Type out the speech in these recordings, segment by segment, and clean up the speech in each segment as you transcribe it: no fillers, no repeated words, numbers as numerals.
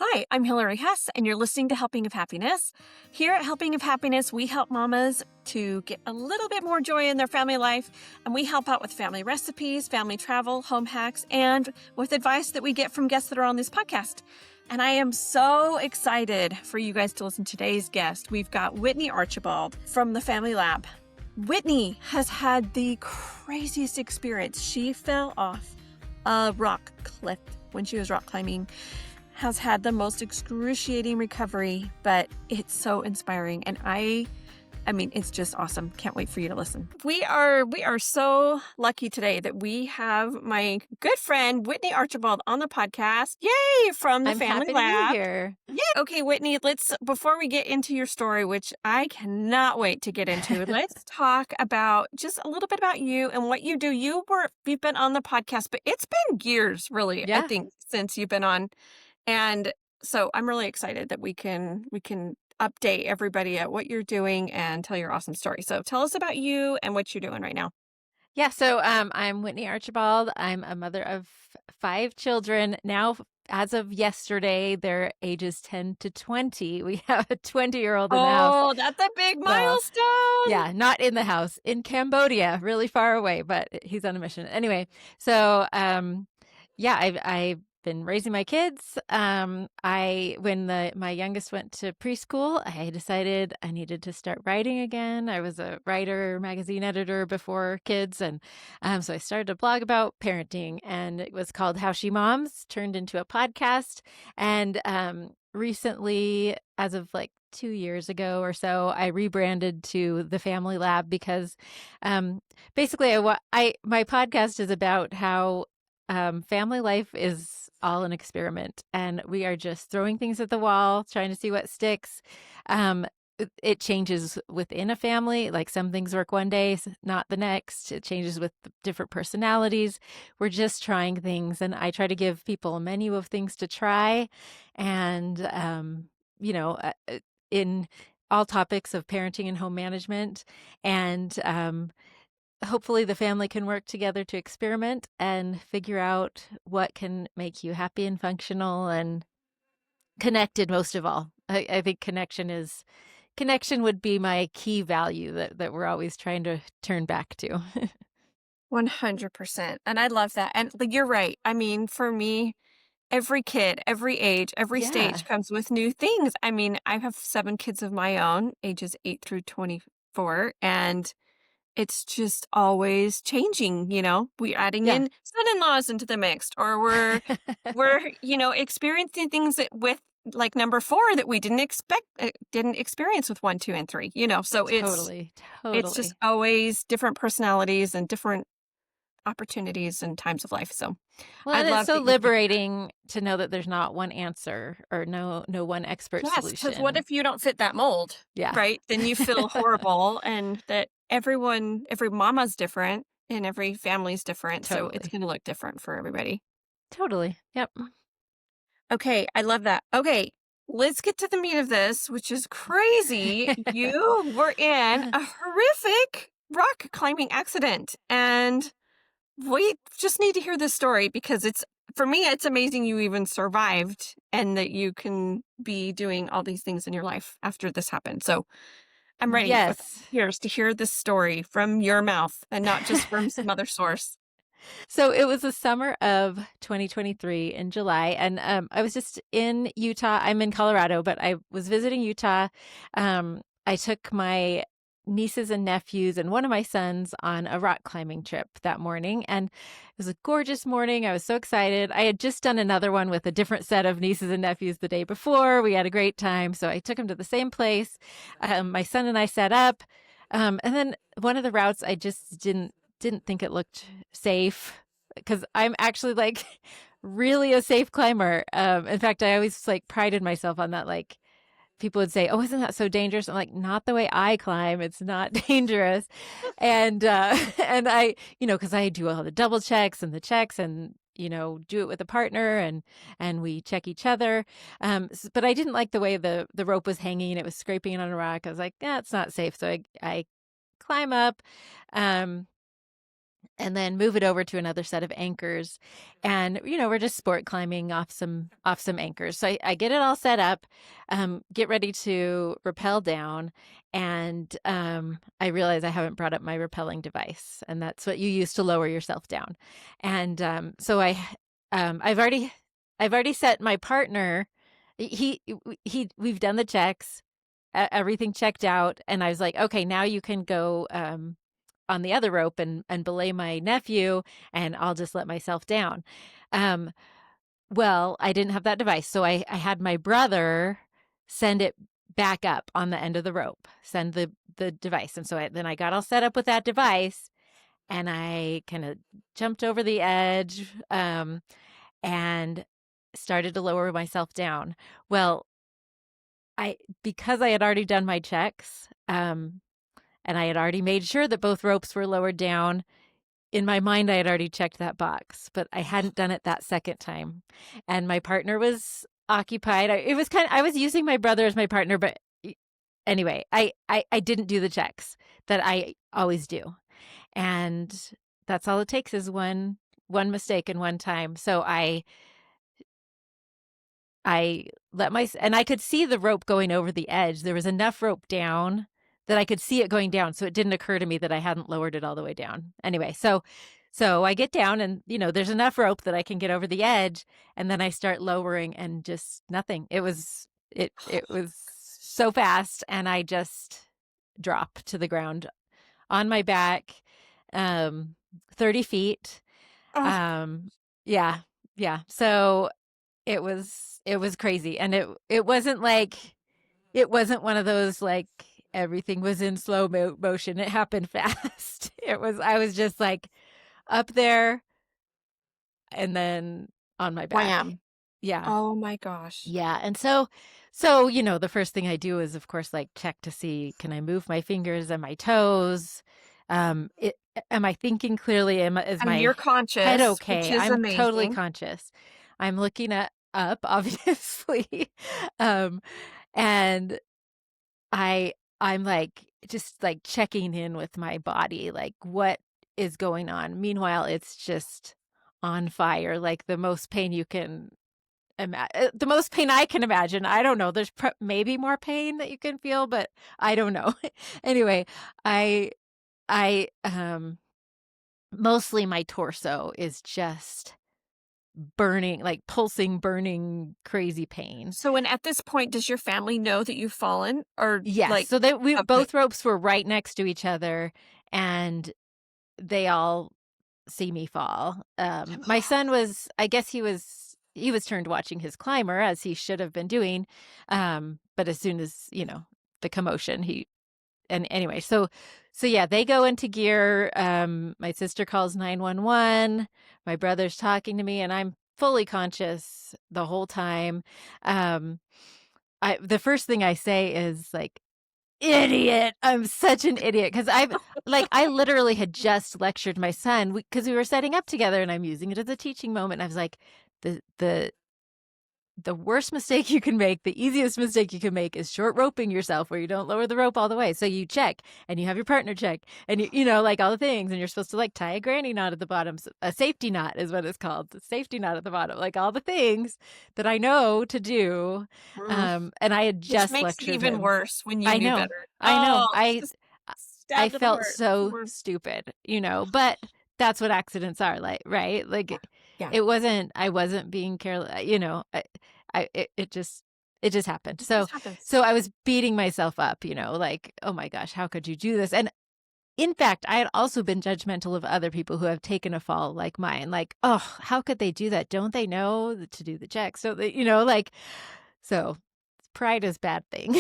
Hi, I'm Hillary Hess, and you're listening to Helping of Happiness. Here at Helping of Happiness, we help mamas to get a little bit more joy in their family life, and we help out with family recipes, family travel, home hacks, and with advice that we get from guests that are on this podcast. And I am so excited for you guys to listen to today's guest. We've got Whitney Archibald from the Family Lab. Whitney has had the craziest experience. She fell off a rock cliff when she was rock climbing. Has had the most excruciating recovery, but it's so inspiring. And I mean, it's just awesome. Can't wait for you to listen. We are so lucky today that we have my good friend, Whitney Archibald, on the podcast. Yay! From the I'm Family happy to Lab. be here. Yeah. Okay, Whitney, before we get into your story, which I cannot wait to get into, let's talk about just a little bit about you and what you do. You've been on the podcast, but it's been years, really, I Yeah. think, since you've been on. And so I'm really excited that we can update everybody at what you're doing and tell your awesome story. So tell us about you and what you're doing right now. Yeah. So I'm Whitney Archibald. I'm a mother of 5 children. Now, as of yesterday, their ages 10 to 20. We have a 20-year-old in the house. Oh, that's a big So, milestone. yeah, not in the house, in Cambodia, really far away, but he's on a mission. Anyway, so yeah, I've been raising my kids. When my youngest went to preschool, I decided I needed to start writing again. I was a writer, magazine editor before kids, and so I started a blog about parenting, and it was called How She Moms, turned into a podcast, and recently, as of like 2 years ago or so, I rebranded to the Family Lab because basically my podcast is about how family life is all an experiment, and we are just throwing things at the wall, trying to see what sticks. It changes within a family. Like some things work one day, not the next. It changes with different personalities. We're just trying things, and I try to give people a menu of things to try, and you know, uh, uh, in all topics of parenting and home management, and hopefully the family can work together to experiment and figure out what can make you happy and functional and connected most of all. I think connection would be my key value that we're always trying to turn back to. 100%. And I love that. And you're right. I mean, for me, every kid, every age, every Yeah. stage comes with new things. I mean, I have 7 kids of my own, ages 8 through 24, and it's just always changing, We're adding Yeah. in son-in-laws into the mix, or we're experiencing things with like number 4 that we didn't experience with 1, 2, and 3, So Totally. it's just Totally. always different personalities and different opportunities and times of life. So Well, I and it's love so that you picked that. liberating to know that there's not one answer or no one expert Yes, because what solution. if you don't fit that mold, Yeah. right? Then you feel horrible, and that every mama's different and every family's different, so it's Totally. gonna look different for everybody. Totally. Yep. Okay, I love that. Okay, let's get to the meat of this, which is crazy. You were in a horrific rock climbing accident, and we just need to hear this story because for me, it's amazing you even survived and that you can be doing all these things in your life after this happened. So I'm ready with Yes. ears to hear this story from your mouth and not just from some other source. So it was the summer of 2023 in July, and I was just in Utah. I'm in Colorado, but I was visiting Utah. I took my nieces and nephews and one of my sons on a rock climbing trip that morning, and it was a gorgeous morning. I was so excited. I had just done another one with a different set of nieces and nephews the day before. We had a great time, so I took them to the same place. My son and I set up, and then one of the routes I just didn't think it looked safe because I'm actually like really a safe climber. In fact, I always like prided myself on that. Like people would say, "Oh, isn't that so dangerous?" I'm like, "Not the way I climb. It's not dangerous." And and because I do all the double checks and the checks and do it with a partner and we check each other. But I didn't like the way the rope was hanging. It was scraping on a rock. I was like, "Yeah, it's not safe." So I climb up. Um, and then move it over to another set of anchors. And, we're just sport climbing off some anchors. So I get it all set up, get ready to rappel down. And I realize I haven't brought up my rappelling device, and that's what you use to lower yourself down. And so I've already set my partner. We've done the checks, everything checked out. And I was like, okay, now you can go, on the other rope and belay my nephew, and I'll just let myself down. Well, I didn't have that device. So I had my brother send it back up on the end of the rope, send the device. And so then I got all set up with that device, and I kind of jumped over the edge, and started to lower myself down. Well, because I had already done my checks, and I had already made sure that both ropes were lowered down. In my mind, I had already checked that box, but I hadn't done it that second time. And my partner was occupied. I was using my brother as my partner, but anyway, I didn't do the checks that I always do. And that's all it takes is one mistake and one time. So I and I could see the rope going over the edge. There was enough rope down that I could see it going down. So it didn't occur to me that I hadn't lowered it all the way down. Anyway, so I get down, and, there's enough rope that I can get over the edge. And then I start lowering, and just nothing. It was so fast. And I just drop to the ground on my back, 30 feet. Oh, Yeah. Yeah. So it was crazy. And it wasn't one of those, like, everything was in slow motion. It happened fast. I was just like up there and then on my back. wham. Yeah. Oh my gosh. Yeah. And so, the first thing I do is, of course, like, check to see, can I move my fingers and my toes? Am I thinking clearly? Is And my you're head conscious, which okay? is I'm totally amazing. conscious. I'm looking up, obviously. And I'm like, just like checking in with my body, like, what is going on? Meanwhile, it's just on fire, like the most pain you can the most pain I can imagine. I don't know. There's maybe more pain that you can feel, but I don't know. Anyway, I mostly my torso is just burning, like pulsing, burning, crazy pain. So, and at this point, does your family know that you've fallen, or Yes. like, So we okay, both ropes were right next to each other, and they all see me fall. My son was, I guess he was turned watching his climber, as he should have been doing. But as soon as, the commotion, and anyway, so yeah, they go into gear. My sister calls 911. My brother's talking to me, and I'm fully conscious the whole time. Um, the first thing I say is, like, idiot. I'm such an idiot. Because I literally had just lectured my son, because we were setting up together, and I'm using it as a teaching moment. I was like, the worst mistake you can make, the easiest mistake you can make, is short roping yourself, where you don't lower the rope all the way. So you check, and you have your partner check, and like, all the things, and you're supposed to, like, tie a granny knot at the bottom. A safety knot is what it's called. The safety knot at the bottom, like, all the things that I know to do. mm, And I had which just makes it lectured even him. worse when you I knew know. better. I know. Oh, it's I just I stab to the felt heart. so Poor. stupid, but that's what accidents are, like, right? Like, Yeah, I wasn't being careless, it just happened. it So just happens. I was beating myself up, like, oh my gosh, how could you do this? And in fact, I had also been judgmental of other people who have taken a fall like mine. Like, oh, how could they do that? Don't they know to do the check? So that, like, so pride is a bad thing.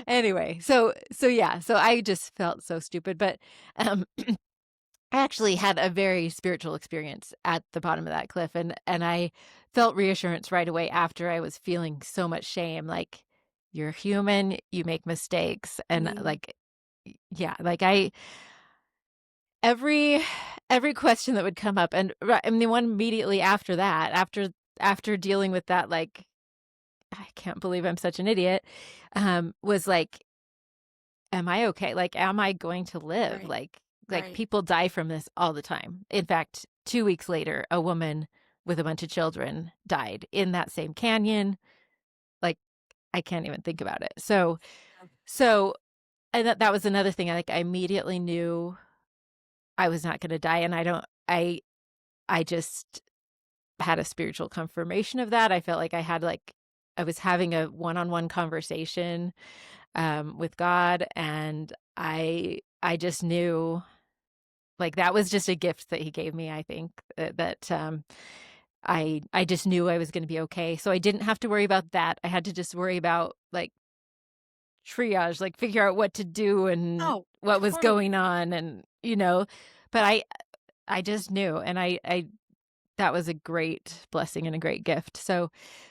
Anyway, so yeah, so I just felt so stupid, but I actually had a very spiritual experience at the bottom of that cliff, and I felt reassurance right away after I was feeling so much shame. Like, you're human, you make mistakes, and, Mm. like, yeah, like, every question that would come up, and the one immediately after that, after dealing with that, like, I can't believe I'm such an idiot, was like, am I okay? Like, am I going to live? Right. Like Right. people die from this all the time. In fact, 2 weeks later, a woman with a bunch of children died in that same canyon. Like, I can't even think about it. So, and that was another thing. I immediately knew I was not going to die, and I just had a spiritual confirmation of that. I felt like I was having a one-on-one conversation with God, and I just knew, like, that was just a gift that he gave me. I think that I just knew I was going to be okay. So I didn't have to worry about that. I had to just worry about, like, triage, like figure out what to do and Oh, what was totally. going on, and but I just knew, and I that was a great blessing and a great gift. So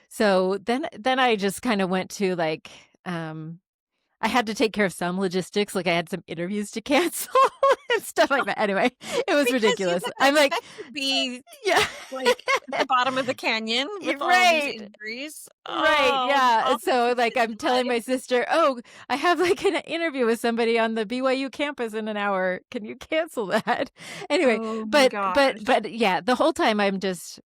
then I just kind of went to, like, I had to take care of some logistics, like I had some interviews to cancel and stuff like that. Anyway, it was Because you ridiculous. didn't I'm like, expect to be, yeah. like, at the bottom of the canyon with all these Right. injuries. Right, Oh, yeah. all the So, like, decision I'm telling my life. sister, "Oh, I have, like, an interview with somebody on the BYU campus in an hour. Can you cancel that?" Anyway, Oh my but gosh. yeah, the whole time I'm just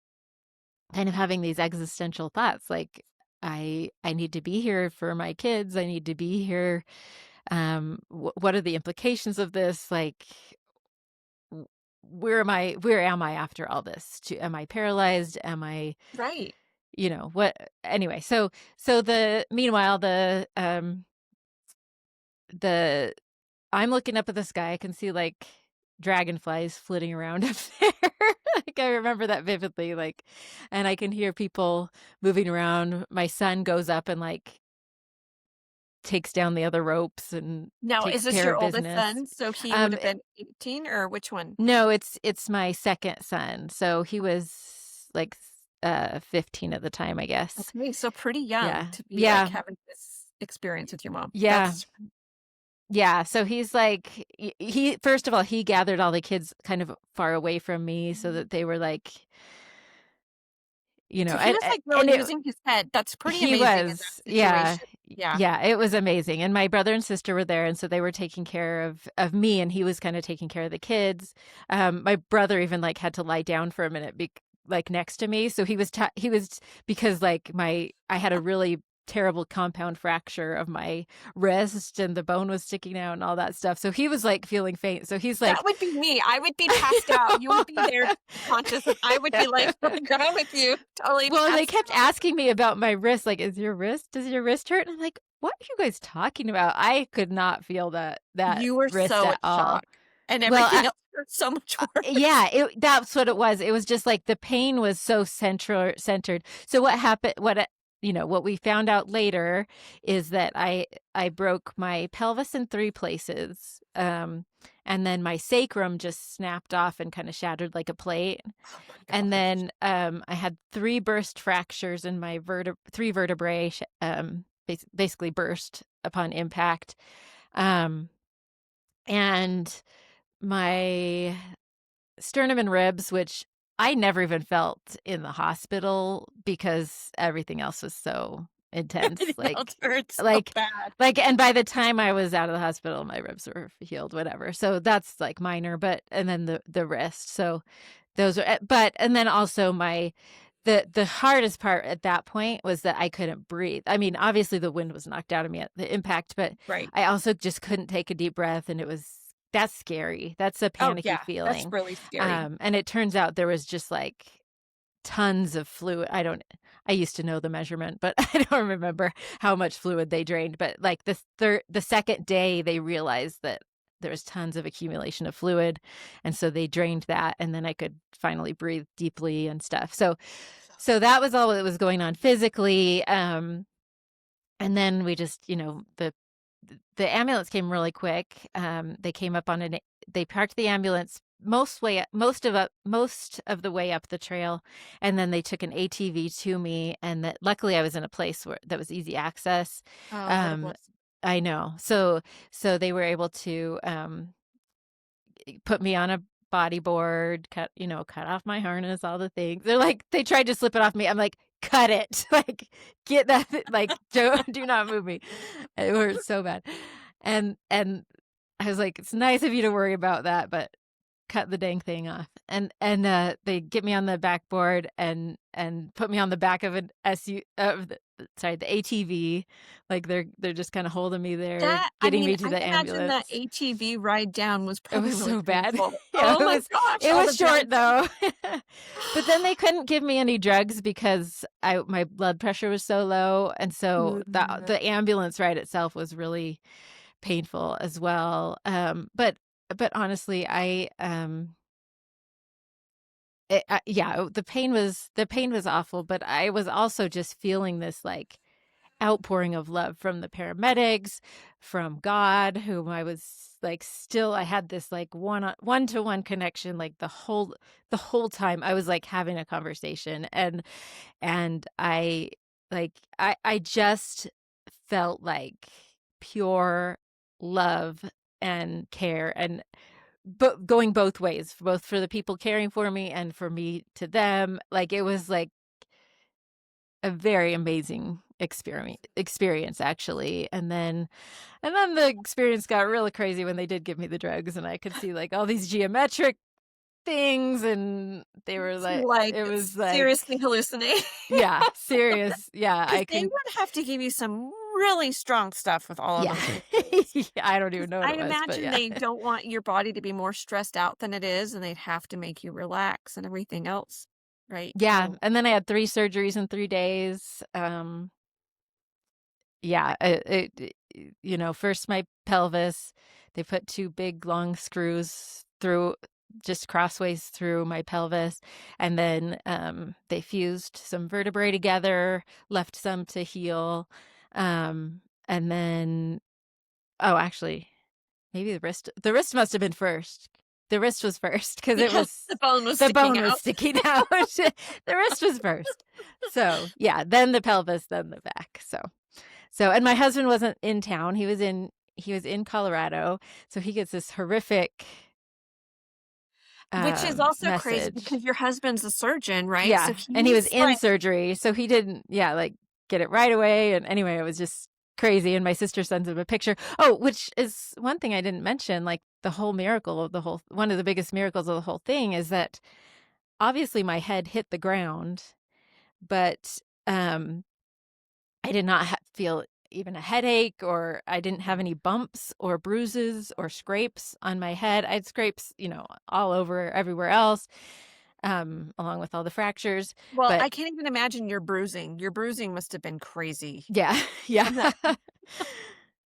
kind of having these existential thoughts, like, I need to be here for my kids. I need to be here. What are the implications of this? Like, w- where am I after all this? Am I paralyzed? Am I, Right. what? Anyway, so meanwhile, the I'm looking up at the sky. I can see, like, dragonflies flitting around up there. Like, I remember that vividly. Like, and I can hear people moving around. My son goes up and, like, takes down the other ropes and Now, is takes this care your of oldest business. son? So he would Um, have been 18, or which one? no, it's my second son. So he was, like, 15 at the time, I guess. Okay, so pretty young Yeah. to be, like, Yeah. having this experience with your mom. Yeah. That's Yeah, so he's like, he first of all, he gathered all the kids kind of far away from me so Mhm. that they were, like, So he was, like, and really using his head. That's pretty he amazing in that was, yeah. situation. Yeah. Yeah, it was amazing, and my brother and sister were there, and so they were taking care of me, and he was kinda taking care of the kids. My brother even, like, had to lie down for a minute, like, next to me, so he was, because, like, I had a really terrible compound fracture of my wrist, and the bone was sticking out and all that stuff, so he was, like, feeling faint, so he's That like, would be me. I would be passed out. You would be there conscious, and I would be, like, on the ground with you, totally Well, and they passed kept out. asking me about my wrist, like, does your wrist hurt?" And I'm like, "What are you guys talking about?" I could not feel that You were wrist so at in all. shock, and Well, everything else hurt so much worse. yeah, that's what it was. It was just like the pain was so centered. So what happened, what we found out later is that I broke my pelvis in 3 places. And then my sacrum just snapped off and kind of shattered like a plate. Oh my And gosh. then I had 3 burst fractures in my 3 vertebrae, basically burst upon impact. Um, and my sternum and ribs, which I never even felt in the hospital because everything else was so intense. Everything else hurts so Like, bad. and by the time I was out of the hospital, my ribs were healed, whatever. So that's, like, minor, and then the wrist. So those are, and then also the hardest part at that point was that I couldn't breathe. I mean, obviously the wind was knocked out of me at the impact, but Right. I also just couldn't take a deep breath, and that's scary. That's a Oh, panicky yeah. That's feeling. really scary. And it turns out there was just, like, tons of fluid. I used to know the measurement, but I don't remember how much fluid they drained. But, like, the second day, they realized that there was tons of accumulation of fluid, and so they drained that, and then I could finally breathe deeply and stuff. So that was all that was going on physically. And then we just, the ambulance came really quick. They came up they parked the ambulance most of the way up the trail, and then they took an ATV to me, and that luckily I was in a place where that was easy access. Oh, what a Um, blessing. I know. So they were able to put me on a bodyboard, cut off my harness, all the things. They tried to slip it off me. I'm like, cut it. Like, get that, like, do not move me. It hurt so bad. And I was like, it's nice of you to worry about that, but cut the dang thing off. And they get me on the backboard and put me on the back of an SU of the ATV. Like they're just kind of holding me there, That I getting mean, me to I the can imagine that ambulance. ATV ride down was It probably was really so bad. painful. Yeah, Oh my gosh, it all was the short bouncing. though. But then they couldn't give me any drugs because my blood pressure was so low, and so Mm. the ambulance ride itself was really painful as well. But honestly, yeah, the pain was awful, but I was also just feeling this like outpouring of love from the paramedics, from God, whom I was like still I had this like one-to-one connection like the whole time I was like having a conversation, and I just felt like pure love and care, and but going both ways, both for the people caring for me and for me to them. Like it was like a very amazing experience actually. And then the experience got really crazy when they did give me the drugs, and I could see like all these geometric things, and they were So, like like, it was like seriously hallucinate. yeah, serious. Yeah, Because I they can would have to give you some really strong stuff with all of yeah. those injections. Yeah, I don't 'Cause even know what I it was, but imagine yeah. they don't want your body to be more stressed out than it is, and they'd have to make you relax and everything else, right? Yeah, Oh, and then I had 3 surgeries in 3 days. Yeah, first my pelvis, they put 2 big long screws through just crossways through my pelvis, and then they fused some vertebrae together, left some to heal. And then oh, actually, maybe the wrist must have been first. The wrist was first because it because was the bone was the sticking bone was out. sticking out. The wrist was first. So, yeah, then the pelvis, then the back. So, and my husband wasn't in town. He was in Colorado, so he gets this horrific Which is also crazy message. because your husband's a surgeon, right? So Yeah, and he was he's in like, surgery, so he didn't, yeah, like get it right away. And anyway, it was just crazy. And my sister sends him a picture. Oh, which is one thing I didn't mention. Like the whole miracle of the whole, one of the biggest miracles of the whole thing is that obviously my head hit the ground, but I did not feel even a headache, or I didn't have any bumps or bruises or scrapes on my head. I had scrapes, all over everywhere else, along with all the fractures. well, But I can't even imagine your bruising. Your bruising must have been crazy yeah, yeah. from that.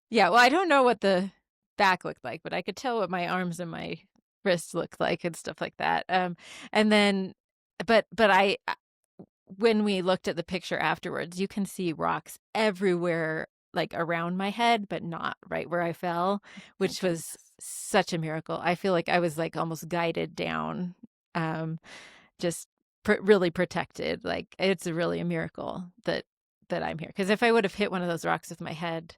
Yeah, well, I don't know what the back looked like, but I could tell what my arms and my wrists looked like and stuff like that. And then, but when we looked at the picture afterwards, you can see rocks everywhere, like around my head, but not right where I fell, Thank which was goodness. such a miracle. I feel like I was like almost guided down, um, just really protected. Like it's really a miracle that I'm here. Because if I would have hit one of those rocks with my head,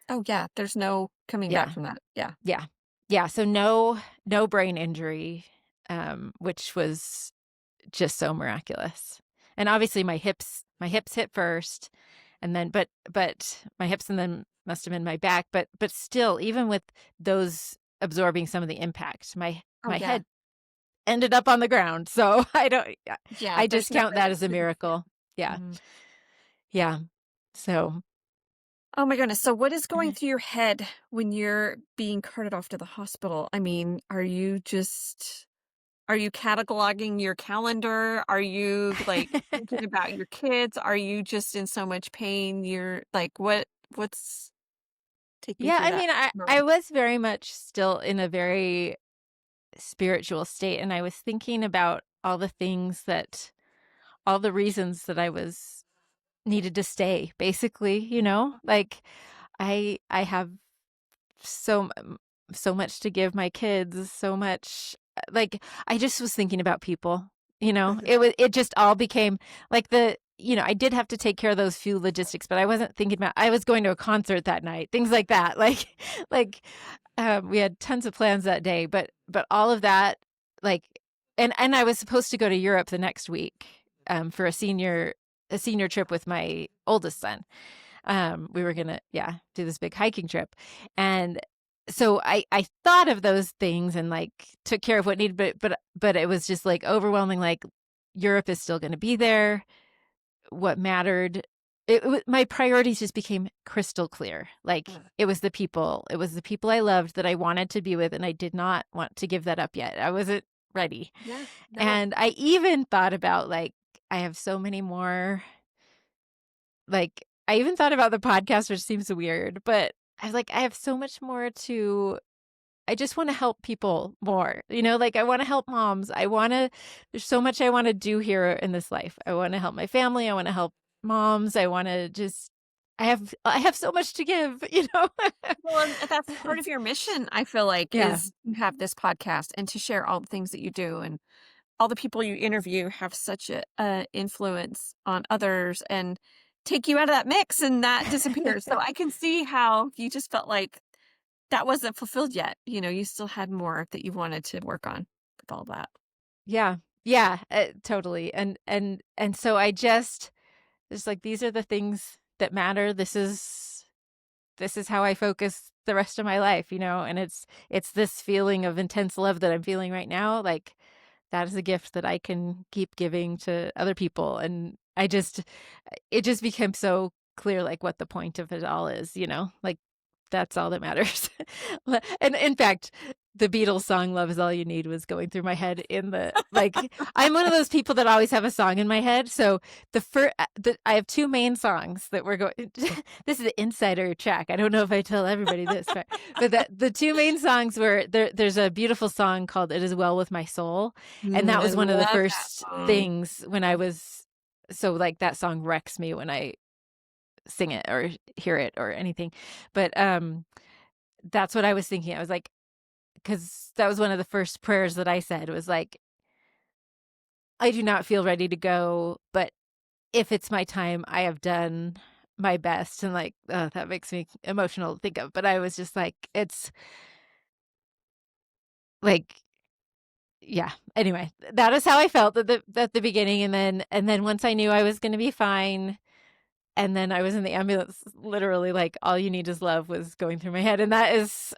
Oh, yeah, there's no coming back yeah, from that. Yeah. yeah, yeah. So no brain injury, which was just so miraculous. And obviously my hips hit first, and then but my hips, and then must have been my back, but still, even with those absorbing some of the impact, my Oh, my yeah. head ended up on the ground. So I don't Yeah, I there's no discount way that that as a couldn't miracle. Yeah. mhm. Yeah. So Oh my goodness. So what is going through your head when you're being carted off to the hospital? I mean, are you cataloging your calendar? Are you like thinking about your kids? Are you just in so much pain? You're like, what's take me yeah, through I that mean, I moment. was very much still in a very spiritual state, and I was thinking about all the reasons that I was needed to stay, basically, like I have so much to give my kids, so much, like I just was thinking about people, Mhm. it just all became like I did have to take care of those few logistics, but I wasn't thinking about I was going to a concert that night, things like that. Like we had tons of plans that day, but all of that, like, and I was supposed to go to Europe the next week, for a senior trip with my oldest son. We were gonna, do this big hiking trip. And so I thought of those things and like took care of what needed, but it was just like overwhelming. Like Europe is still going to be there. What mattered, my priorities just became crystal clear. Like it was the people I loved that I wanted to be with, and I did not want to give that up yet. I wasn't ready. Yeah. No. And I even thought about like, I have so many more, like, I even thought about the podcast, which seems weird, but I was like, I have so much more to, I just want to help people more, like I want to help moms. There's so much I want to do here in this life. I want to help my family. I want to help moms. I want to just, I have so much to give. Well, and that's part of your mission, I feel like, Yeah. is you have this podcast and to share all the things that you do, and all the people you interview have such a influence on others and take you out of that mix and that disappears. So I can see how you just felt like that wasn't fulfilled yet. You still had more that you wanted to work on with all that. Yeah. Yeah, totally. And so I just like, these are the things that matter. This is how I focus the rest of my life, and it's this feeling of intense love that I'm feeling right now. Like that is a gift that I can keep giving to other people. And it just became so clear, like what the point of it all is, like that's all that matters. And in fact, the Beatles song "Love Is All You Need" was going through my head like, I'm one of those people that always have a song in my head. So I have two main songs that we're going. This is the insider track. I don't know if I tell everybody this, but the two main songs were there's a beautiful song called "It Is Well With My Soul," and that I was one of the love that first song. things when I was, so like that song wrecks me when I sing it or hear it or anything. But that's what I was thinking. I was like, because that was one of the first prayers that I said, was like, I do not feel ready to go, but if it's my time, I have done my best. And like, that makes me emotional to think of. But I was just like, it's like, yeah. Anyway, that is how I felt at the beginning. And then once I knew I was going to be fine, and then I was in the ambulance, literally like, all you need is love was going through my head. And that is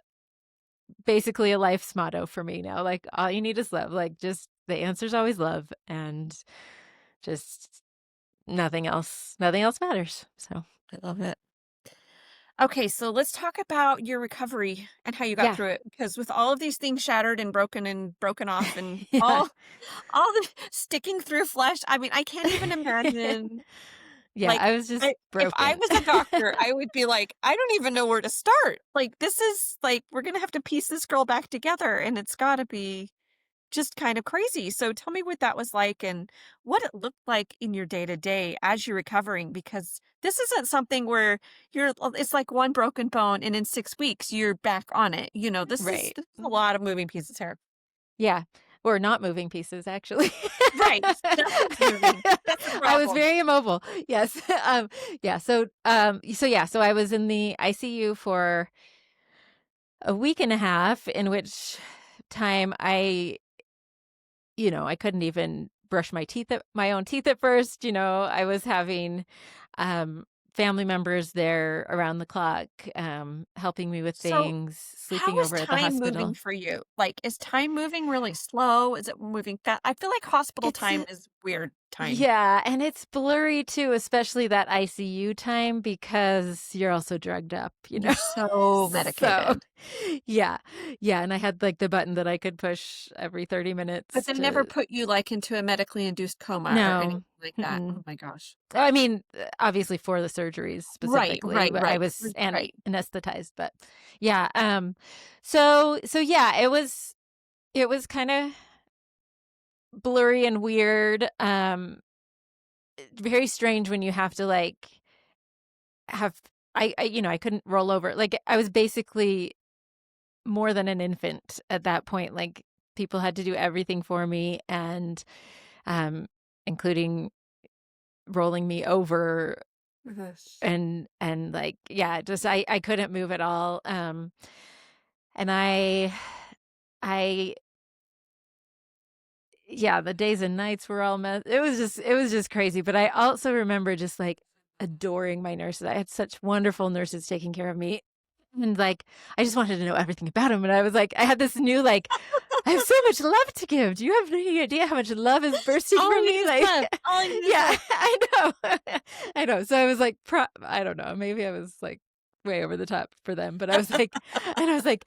basically a life's motto for me now. Like, all you need is love. Like, just the answer's always love, and just nothing else matters. So, I love it. Okay, so let's talk about your recovery and how you got yeah. through it. Because with all of these things shattered and broken off and Yeah. all the sticking through flesh, I mean, I can't even imagine. Yeah, Like, I was just if I broken. was a doctor, I would be like, I don't even know where to start. Like, this is like, we're gonna have to piece this girl back together, and it's got to be just kind of crazy. So tell me what that was like and what it looked like in your day to day as you're recovering, because this isn't something where it's like one broken bone and in 6 weeks you're back on it. This is, Right. this is a lot of moving pieces here. Yeah. Or not moving pieces, actually. Right. Nothing's moving. That's the I was problem. very immobile. Yes. Yeah. So I was in the ICU for a week and a half, in which time I couldn't even brush my own teeth at first. I was having um, family members there around the clock, helping me with So things, sleeping how is over at the time moving hospital. for you? Like, is time moving really slow? Is it moving fast? I feel like hospital It's time is weird time. Yeah, and it's blurry too, especially that ICU time, because you're also drugged up, You're so So, medicated. yeah. Yeah, and I had like the button that I could push every 30 But minutes they never to put you, like, into a medically induced coma or anything No. like that. Mm-mm. Oh my gosh. I mean, obviously for the surgeries Right, specifically, right, but I right, was right. anesthetized, but yeah, so yeah, it was kind of blurry and weird, very strange when you have to like have I couldn't roll over. Like I was basically more than an infant at that point. Like people had to do everything for me, and um including rolling me over, Yes. and like, yeah, just I couldn't move at all. And I yeah, the days and nights were all it was just crazy. But I also remember just like adoring my nurses. I had such wonderful nurses taking care of me. And like, I just wanted to know everything about them. And I was like, I had this new, like, I have so much love to give. Do you have any idea how much love is bursting All I from need me? is Like, love. All I need is yeah, love. I know. I know. So I was like, I don't know. Maybe I was like way over the top for them, but I was like, and I was like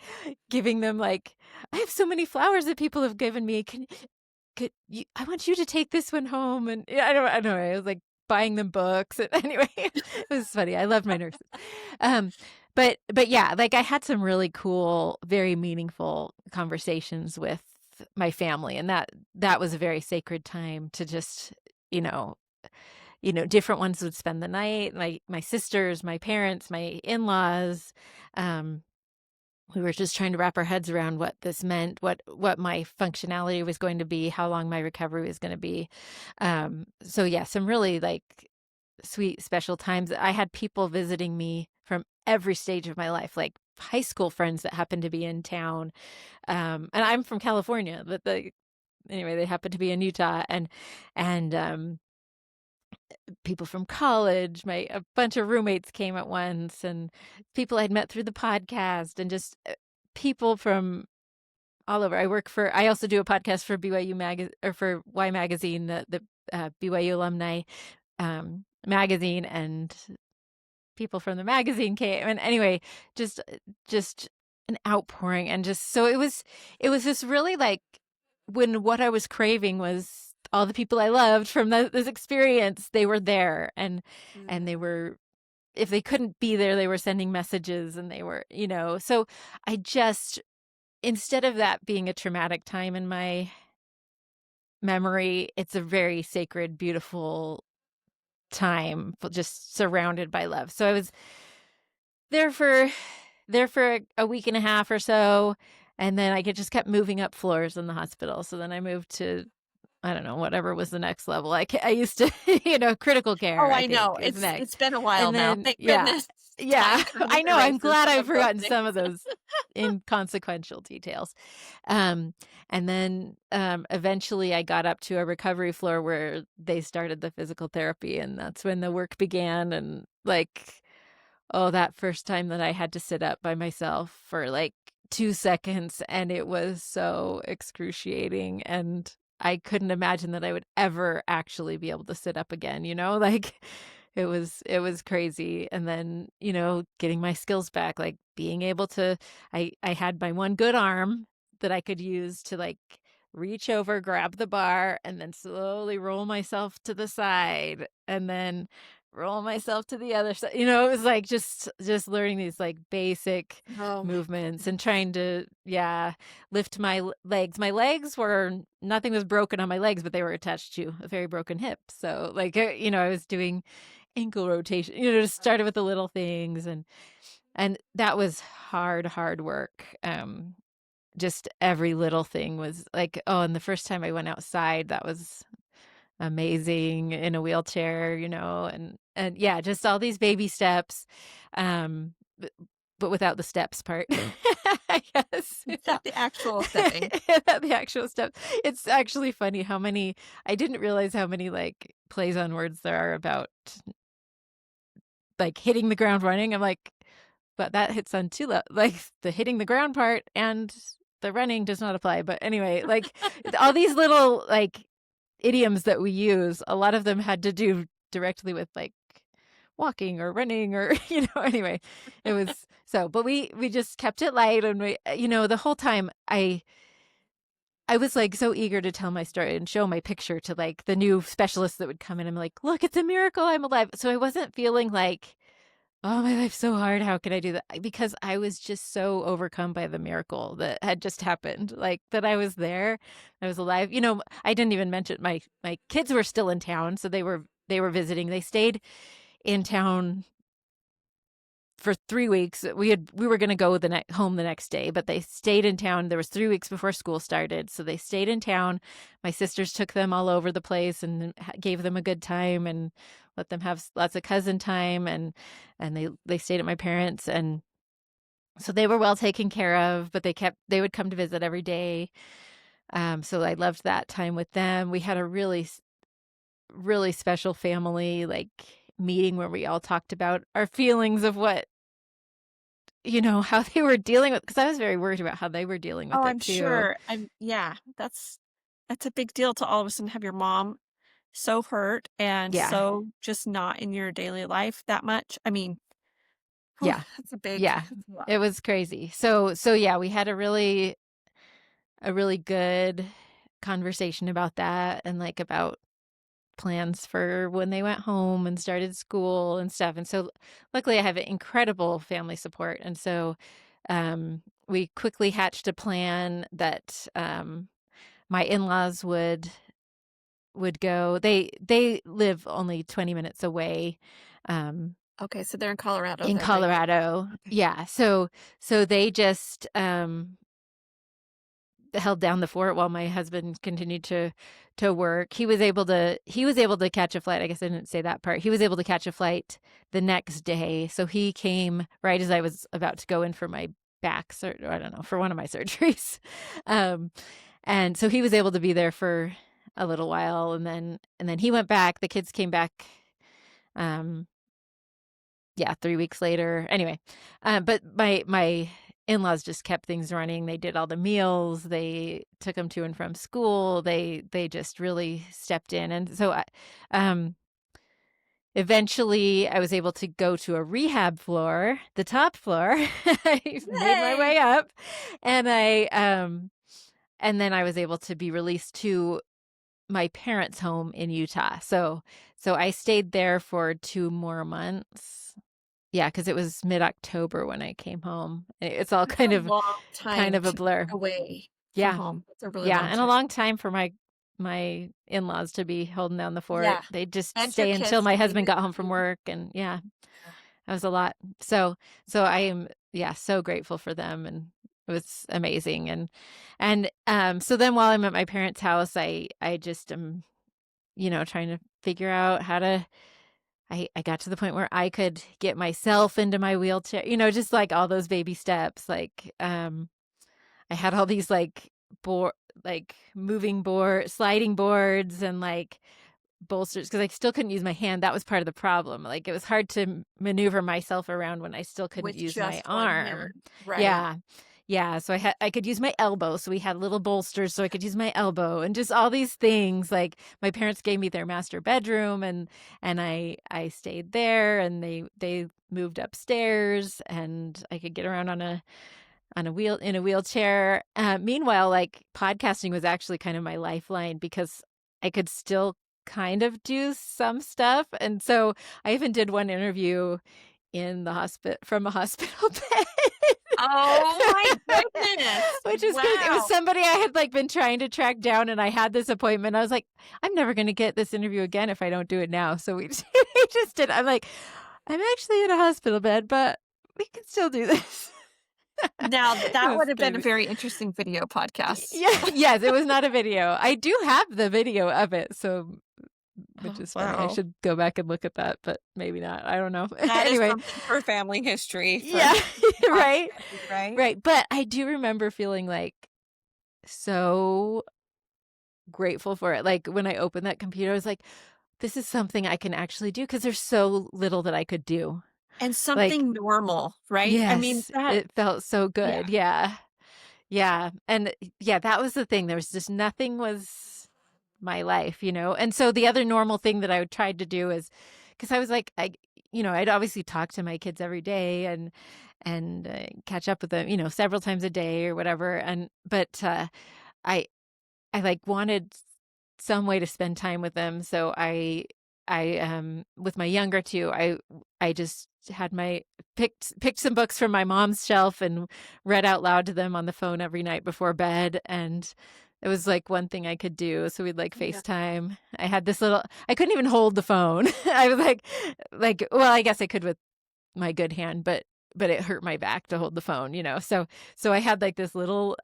giving them like, I have so many flowers that people have given me. Could you, I want you to take this one home. And yeah, I don't know. I was like buying them books. And anyway, it was funny. I loved my nurses. Um, but yeah, like I had some really cool, very meaningful conversations with my family, and that was a very sacred time to just, you know, different ones would spend the night. My sisters, my parents, my in-laws. We were just trying to wrap our heads around what this meant, what my functionality was going to be, how long my recovery was going to be. So yeah, some really like sweet, special times. I had people visiting me from every stage of my life, like high school friends that happened to be in town. And I'm from California, but anyway, they happened to be in Utah, and people from college. A bunch of roommates came at once, and people I'd met through the podcast, and just people from all over. I also do a podcast for BYU or for Y Magazine, the BYU alumni magazine, and people from the magazine came. And anyway, just an outpouring, and just so it was just really like when what I was craving was all the people I loved from this experience. They were there, and they were, if they couldn't be there, they were sending messages, and they were, so I just, instead of that being a traumatic time in my memory, it's a very sacred, beautiful time, just surrounded by love. So I was there for a week and a half or so, and then I just kept moving up floors in the hospital. So then I moved to, I don't know, whatever was the next level. I used to, critical care, Oh, I I know. think, is next. It's been a while And now. then, Thank yeah, goodness. yeah, Time kind of I know. I'm erases glad some I've of those forgotten things. some of those inconsequential details. And then eventually I got up to a recovery floor where they started the physical therapy, and that's when the work began. And like, oh, that first time that I had to sit up by myself for like 2 seconds, and it was so excruciating, and I couldn't imagine that I would ever actually be able to sit up again, like it was crazy. And then, getting my skills back, like being able to, I had my one good arm that I could use to like reach over, grab the bar, and then slowly roll myself to the side, and then roll myself to the other side. It was like just learning these like basic Oh my movements, and goodness. trying to, yeah, lift my legs. My legs were, nothing was broken on my legs, but they were attached to a very broken hip. So like, I was doing ankle rotation, just started with the little things, and that was hard work. Just every little thing was like, oh, and the first time I went outside, that was amazing in a wheelchair, and yeah, just all these baby steps, um, but without the steps part, I guess. It's not the actual stepping. Without the actual steps. It's actually funny I didn't realize how many like plays on words there are about like hitting the ground running. I'm like, but that hits on two like the hitting the ground part, and the running does not apply. But anyway, like all these little like idioms that we use, a lot of them had to do directly with like walking or running or anyway, it was so, but we just kept it light. And we, the whole time I was like so eager to tell my story and show my picture to like the new specialists that would come in. I'm like, look, it's a miracle I'm alive. So I wasn't feeling like, oh, my life's so hard, how can I do that? Because I was just so overcome by the miracle that had just happened, like that I was there, I was alive. I didn't even mention my kids were still in town, so they were visiting. They stayed in town for 3 weeks. We were going to go home the next day, but they stayed in town. There was 3 weeks before school started, so they stayed in town. My sisters took them all over the place and gave them a good time, and let them have lots of cousin time, and they stayed at my parents', and so they were well taken care of. But they would come to visit every day. So I loved that time with them. We had a really, really special family. Like meeting where we all talked about our feelings of what, how they were dealing with, because I was very worried about how they were dealing Oh, with it I'm too. sure. Yeah, that's a big deal to all of a sudden have your mom so hurt and Yeah. so just not in your daily life that much. I mean, whew, Yeah. Yeah. that's a lot. It was crazy. So yeah, we had a really good conversation about that, and like about plans for when they went home and started school and stuff. And so luckily I have incredible family support. And so we quickly hatched a plan that my in-laws would go. They live only 20 minutes away, um, Okay, so they're in Colorado. in They're bringing it. Colorado. Okay. Yeah. So they just held down the fort while my husband continued to work. He was able to catch a flight. I guess I didn't say that part. He was able to catch a flight the next day. So he came right as I was about to go in for my back I don't know, for one of my surgeries. Um and so he was able to be there for a little while, and then he went back. The kids came back, um yeah, 3 weeks later. Anyway, but my in-laws just kept things running. They did all the meals. They took them to and from school. They just really stepped in, and so eventually I was able to go to a rehab floor, the top floor. I made my Yay! way up, and and then I was able to be released to my parents' home in Utah. So I stayed there for 2 more months. Yeah, because it was mid-October when I came home. It's all That's a kind of long kind time of a to be blur. away from Yeah. home. That's a really Yeah, long and a time. long time for my in-laws to be holding down the fort. Yeah, They'd just and your stay until kids my to be husband with got home from you. work, and yeah, Yeah. that was a lot. So I am, yeah, so grateful for them, and it was amazing. And so then while I'm at my parents' house, I just am, trying to figure out how to I got to the point where I could get myself into my wheelchair, just like all those baby steps. Like, I had all these board, moving board, sliding boards, and bolsters, because I still couldn't use my hand. That was part of the problem. Like, it was hard to maneuver myself around when I still couldn't With use my just one arm. hand. Right. Yeah. Yeah. So I could use my elbow. So we had little bolsters so I could use my elbow, and just all these things. Like, my parents gave me their master bedroom, and I stayed there, and they moved upstairs, and I could get around in a wheelchair. Meanwhile, podcasting was actually kind of my lifeline, because I could still kind of do some stuff. And so I even did one interview in the hospital, from a hospital bed. Oh my goodness. Which is crazy. It was Wow. somebody I had been trying to track down, and I had this appointment. I was like, I'm never going to get this interview again if I don't do it now. So we just did. I'm like, I'm actually in a hospital bed, but we can still do this. Now It that was would have been a crazy. very interesting video podcast. Yeah, yes, it was not a video. I do have the video of it, so, which Oh, is funny. I wow. should go back and look at that, but maybe not. I don't know. That is Anyway, something for family history for yeah, right, podcasting, right? right. But I do remember feeling so grateful for it. Like, when I opened that computer, I was like, this is something I can actually do, because there's so little that I could do. And Like, something normal, right? I mean, yes, that, it felt so yeah. good. Yeah. Yeah. And yeah, that was the thing. There was just nothing was my life. And so the other normal thing that I tried to do is, because I was like, I'd obviously talk to my kids every day, and catch up with them, several times a day or whatever. But I wanted some way to spend time with them. So I with my younger two, I just had my picked some books from my mom's shelf and read out loud to them on the phone every night before bed. And it was one thing I could do. So we'd Yeah. FaceTime. I had this little, I couldn't even hold the phone. I was well, I guess I could with my good hand, but it hurt my back to hold the phone. So I had this little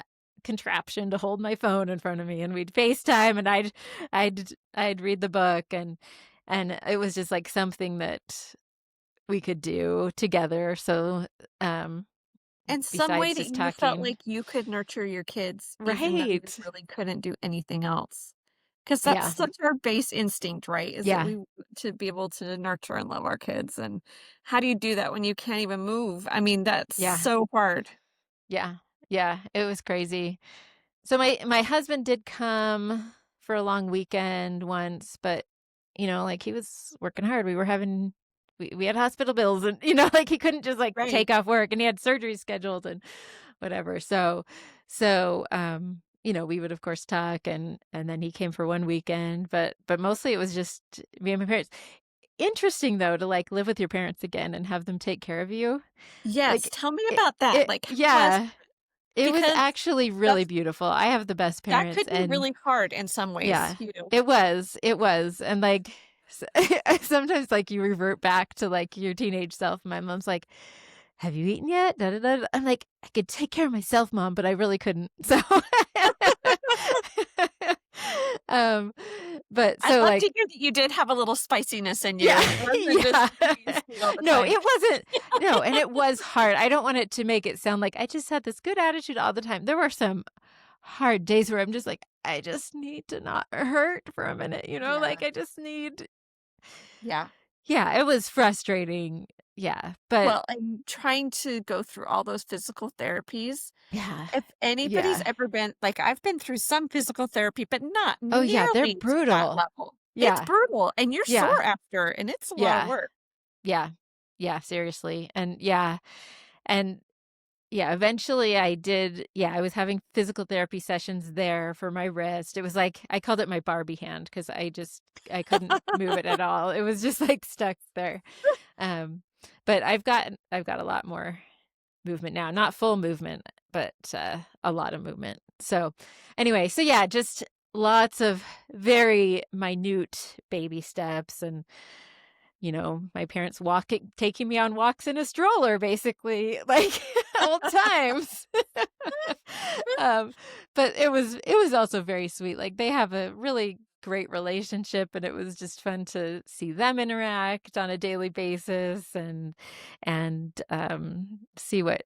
contraption to hold my phone in front of me, and we'd FaceTime, and I'd read the book, and it was just something that we could do together. So And some way besides that just you felt talking. like you could nurture your kids even though you Right. really couldn't do anything else. Because that's Yeah. such our base instinct, right? Is that Yeah. we to be able to nurture and love our kids, and how do you do that when you can't even move? I mean, that's Yeah. so hard. Yeah. Yeah. It was crazy. So my husband did come for a long weekend once, but like he was working hard. We had hospital bills and like he couldn't just like Right. take off work and he had surgery scheduled and whatever. So we would of course talk and then he came for one weekend, but mostly it was just me and my parents. Interesting though to like live with your parents again and have them take care of you. Yes, Like tell me it, about that, it like, how was yeah, it was because actually really that's beautiful. I have the best that parents could be and really hard in some ways, yeah, you know? it was, and, like, sometimes, like, you revert back to, like, your teenage self. My mom's like, "Have you eaten yet? Da, da, da, da." I'm like, "I could take care of myself, mom," but I really couldn't. So, um, but I'd so, love to like hear that you did have a little spiciness in you, yeah, and it wasn't just yeah. being sweet all the No, time. it wasn't no, and it was hard. I don't want it to make it sound like I just had this good attitude all the time. There were some hard days where I'm just like, "I just need to not hurt for a minute," like, Yeah, I just need yeah. yeah, it was frustrating. Yeah, but Well, and trying to go through all those physical therapies, yeah, if anybody's yeah. ever been like, I've been through some physical therapy, but not Oh, yeah, they're nearly to that brutal. level. It's Yeah, brutal, and you're yeah, sore after, and it's a lot of yeah, work. yeah, yeah, seriously, and yeah, eventually I was having physical therapy sessions there for my wrist. It was like I called it my Barbie hand because I couldn't move it at all. It was just, like, stuck there. Um, but I've got a lot more movement now. Not full movement, but, a lot of movement. So, anyway, so yeah, just lots of very minute baby steps and my parents taking me on walks in a stroller, basically, like old times. um, but it was also very sweet. Like they have a really great relationship, and it was just fun to see them interact on a daily basis and see what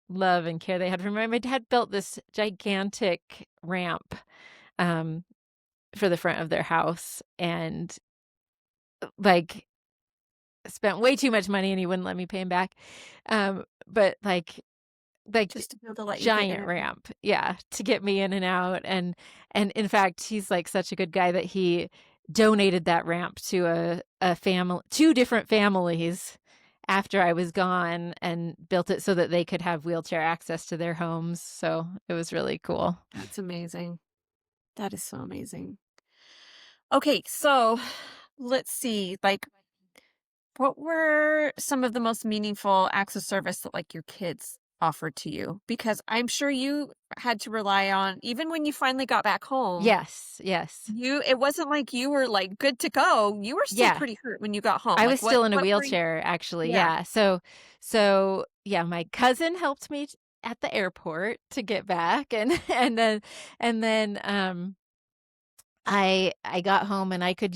love and care they had for me. My dad built this gigantic ramp um, for the front of their house, and like spent way too much money and he wouldn't let me pay him back. But like Just to be able to let you get in giant and ramp, yeah, to get me in and out. And in fact, he's like such a good guy that he donated that ramp to a family, two different families after I was gone and built it so that they could have wheelchair access to their homes. So it was really cool. that's amazing. That is so amazing. Okay, so let's see, like, what were some of the most meaningful acts of service that, like, your kids offered to you? Because I'm sure you had to rely on even when you finally got back home, Yes, yes. it wasn't like you were, like, good to go. You were still Yeah. pretty hurt when you got home. I Like, was still in a what were you wheelchair actually, Yeah. yeah. So yeah, my cousin helped me at the airport to get back and and then I got home and I could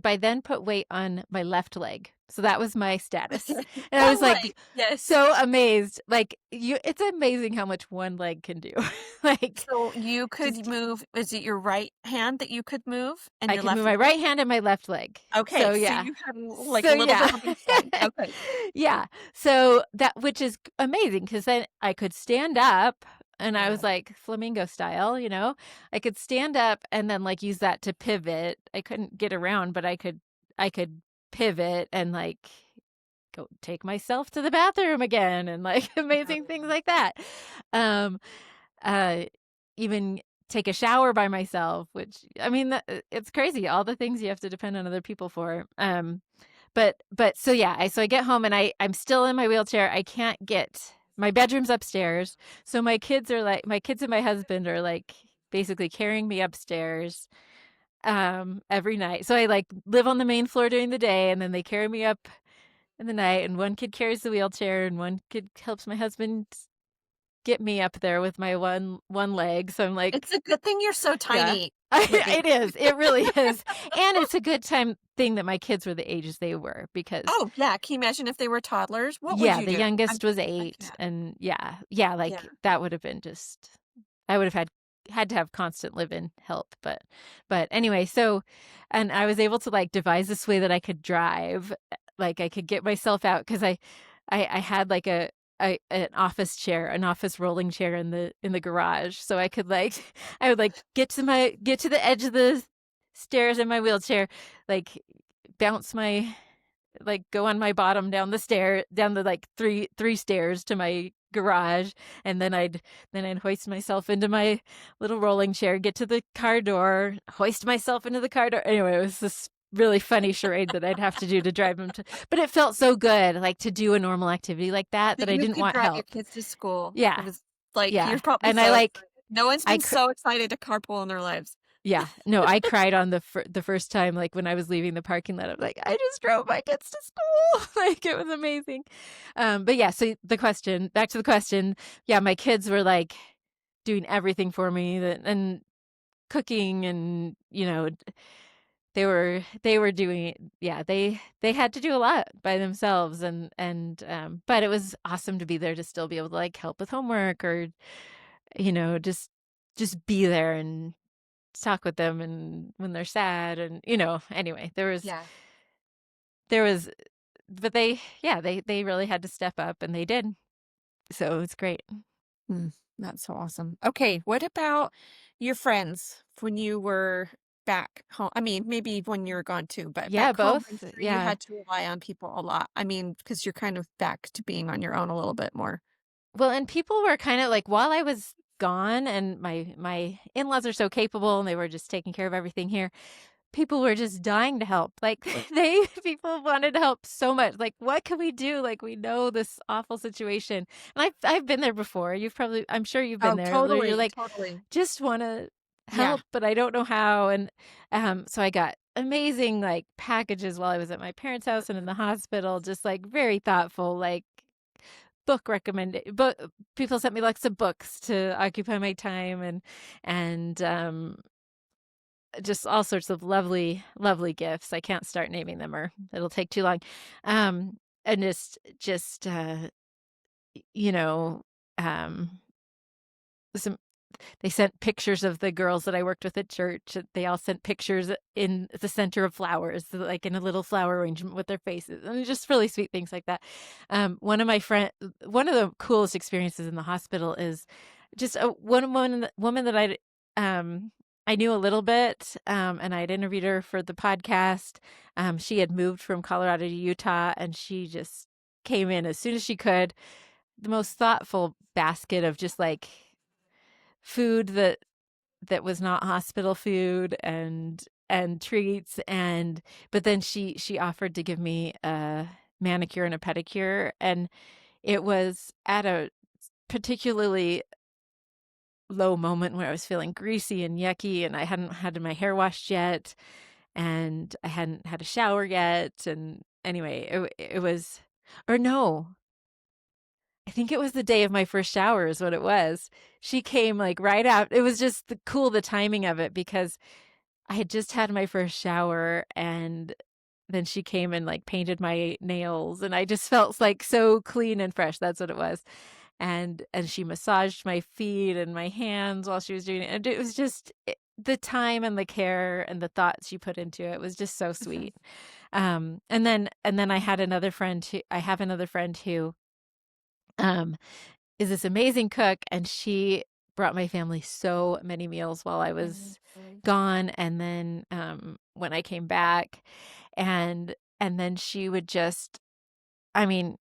by then put weight on my left leg. So that was my status. And I was One like leg, yes. so amazed. Like it's amazing how much one leg can do. Like So you could just move is it your right hand that you could move and I your could move left my leg? right hand and my left leg. Okay, So so yeah. you had, like, So a little bit yeah. of a boost then. Okay. Yeah. So that which is amazing because then I could stand up and I Yeah. was like flamingo style. I could stand up and then like use that to pivot. I couldn't get around, but I could pivot and like go take myself to the bathroom again and like Yeah. amazing things like that. Um uh even take a shower by myself, which I mean it's crazy all the things you have to depend on other people for. But so yeah, I get home and I'm still in my wheelchair. I can't get my bedroom's upstairs. So my kids and my husband are like basically carrying me upstairs every night. So I like live on the main floor during the day and then they carry me up in the night and one kid carries the wheelchair and one kid helps my husband get me up there with my one leg. So I'm like It's a good thing you're so yeah. tiny, Whitney. It is. It really is. And it's a good thing that my kids were the ages they were because Oh, yeah, can you imagine if they were toddlers? What would yeah, you the do? youngest was I 8 can't. and yeah, Yeah. like that would have been just I would have had had to have constant live-in help, but anyway, so, and I was able to like devise this way that I could drive, like I could get myself out because I had like an office chair, an office rolling chair in the garage, so I could like I would like get to the edge of the stairs in my wheelchair, like bounce my like go on my bottom down the like three stairs to my garage, and then I'd hoist myself into my little rolling chair, get to the car door, hoist myself into the car door. Anyway, it was this really funny charade that I'd have to do to drive him to, but it felt so good, like to do a normal activity like that, That that I you didn't could want drive your help. kids to school. It Yeah. was like, Yeah. you're probably And so I like, excited. No one's I been so excited to carpool in their lives. Yeah, no, I cried on the first time, like when I was leaving the parking lot. I'm like, I just drove my kids to school. Like it was amazing. But yeah, so back to the question. Yeah, my kids were like doing everything for me, and cooking, and they were doing, yeah, they had to do a lot by themselves, and but it was awesome to be there to still be able to like help with homework, or just be there and talk with them, and when they're sad, and anyway, Yeah. there was but they really had to step up, and they did, so it's great. Mm, that's so awesome. Okay, what about your friends when you were back home? I mean, maybe when you were gone too, but Yeah, back home, I'm both, sure you yeah. had to rely on people a lot. I mean, because you're kind of back to being on your own a little bit more. Well, and people were kind of like, while I was gone, and my in-laws are so capable, and they were just taking care of everything here, people were just dying to help. Like people wanted to help so much. Like, what can we do? Like, we know this awful situation. And I've been there before. I'm sure you've been Oh, there, where you're totally, like, totally. just want to Yeah. help, but I don't know how. And so I got amazing like packages while I was at my parents' house and in the hospital, just like very thoughtful, like book people sent me lots of books to occupy my time, and just all sorts of lovely, lovely gifts. I can't start naming them, or it'll take too long. And just you know, um, some they sent pictures of the girls that I worked with at church. They all sent pictures in the center of flowers, like in a little flower arrangement with their faces, and just really sweet things like that. One of the coolest experiences in the hospital is just one woman that I knew a little bit, and I'd interviewed her for the podcast. She had moved from Colorado to Utah, and she just came in as soon as she could. The most thoughtful basket of just like food that was not hospital food, and treats, and but then she offered to give me a manicure and a pedicure, and it was at a particularly low moment where I was feeling greasy and yucky, and I hadn't had my hair washed yet, and I hadn't had a shower yet, and anyway, it was, or no, I think it was the day of my first shower is what it was. She came like right out. It was just the timing of it, because I had just had my first shower, and then she came and like painted my nails, and I just felt like so clean and fresh. That's what it was. And she massaged my feet and my hands while she was doing it. And it was just the time and the care and the thought she put into it was just so Mhm. sweet. And then I have another friend who um is this amazing cook, and she brought my family so many meals while I was Mhm. gone, and then when I came back, and then she would just, I mean,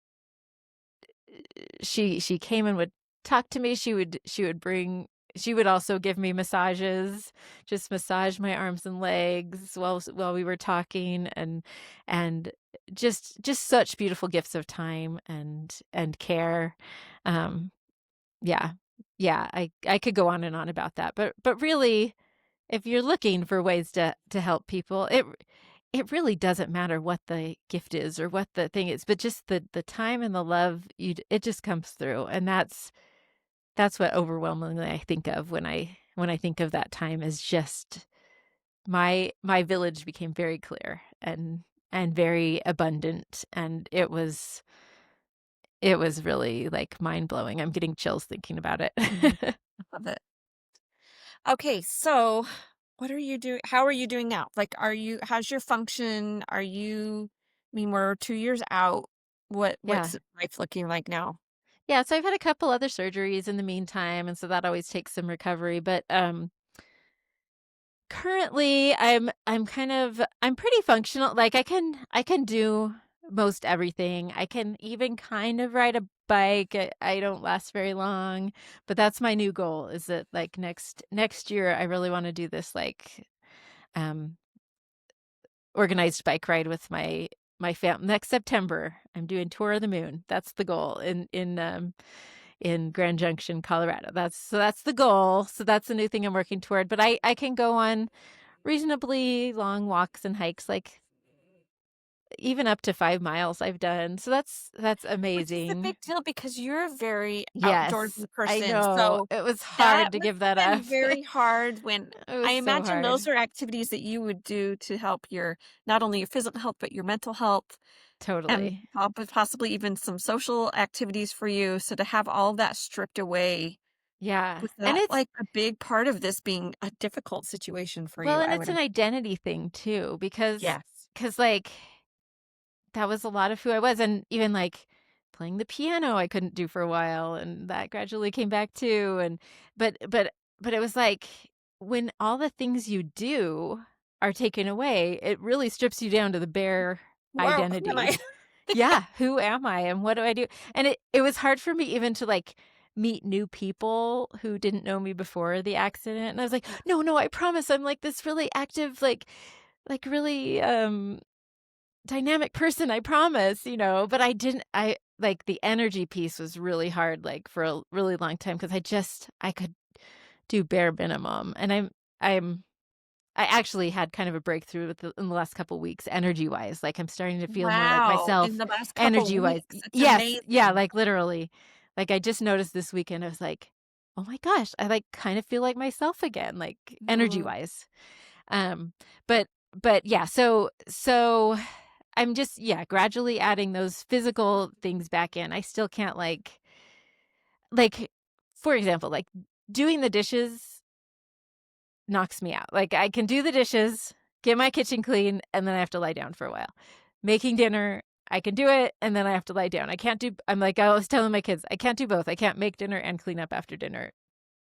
she came and would talk to me. She would also give me massages, just massage my arms and legs while we were talking, and just such beautiful gifts of time and care. Um Yeah. Yeah, I could go on and on about that, but really, if you're looking for ways to help people, it really doesn't matter what the gift is or what the thing is, but just the time and the love, it just comes through, and that's what overwhelmingly I think of when I think of that time, is just my village became very clear and very abundant, and it was really like mind blowing. I'm getting chills thinking about it. Mhm. I love it. Okay, so what are you doing? How are you doing now? Like, how's your function? I mean, we're 2 years out. Yeah. What's life looking like now? Yeah, so I've had a couple other surgeries in the meantime, and so that always takes some recovery, but, currently, I'm pretty functional, like, I can do most everything. I can even kind of ride a bike. I don't last very long, but that's my new goal is that, like, next year, I really wanna do this, like, um, organized bike ride with my fam next September. I'm doing Tour of the Moon. That's the goal in Grand Junction, Colorado. That's the goal. So that's the new thing I'm working toward, but I can go on reasonably long walks and hikes, like, even up to 5 miles I've done. So that's Which is a amazing. big deal because you're a very Yes, outdoorsy I person. know. So It was that hard to must give have that up. been very hard when It I was so imagine those hard. are activities that you would do to help your not only your physical health, but your mental health and Totally. possibly even some social activities for you. So to have all that stripped away, Yeah. was And that like a big part of this being a difficult situation for you? I it's would an identity thing too yes. because like that was a lot of who I was, and even, like, playing the piano I couldn't do for a while, and that gradually came back too, and but it was like, when all the things you do are taken away, it really strips you down to the bare Wow, who am I? identity. Yeah, who am I and what do I do? And it was hard for me even to, like, meet new people who didn't know me before the accident, and I was like, Yes. "No, no, I promise I'm, like, this really active, really, dynamic person, I promise," but I didn't I like, the energy piece was really hard, like, for a really long time because I could do bare minimum, and I actually had kind of a breakthrough in the last couple weeks energy-wise, like, I'm starting to feel more like Wow, in myself the last couple energy-wise. weeks, it's Yes, yeah, amazing. like, literally. Like, I just noticed this weekend, I was like, "Oh my gosh, I, like, kind of feel like myself again," like, Mhm. energy-wise. Um, but yeah, so I'm just, yeah, gradually adding those physical things back in. I still can't like, for example, like, doing the dishes knocks me out. Like, I can do the dishes, get my kitchen clean, and then I have to lie down for a while. Making dinner, I can do it, and then I have to lie down. I can't do I'm like, I was telling my kids, "I can't do both. I can't make dinner and clean up after dinner.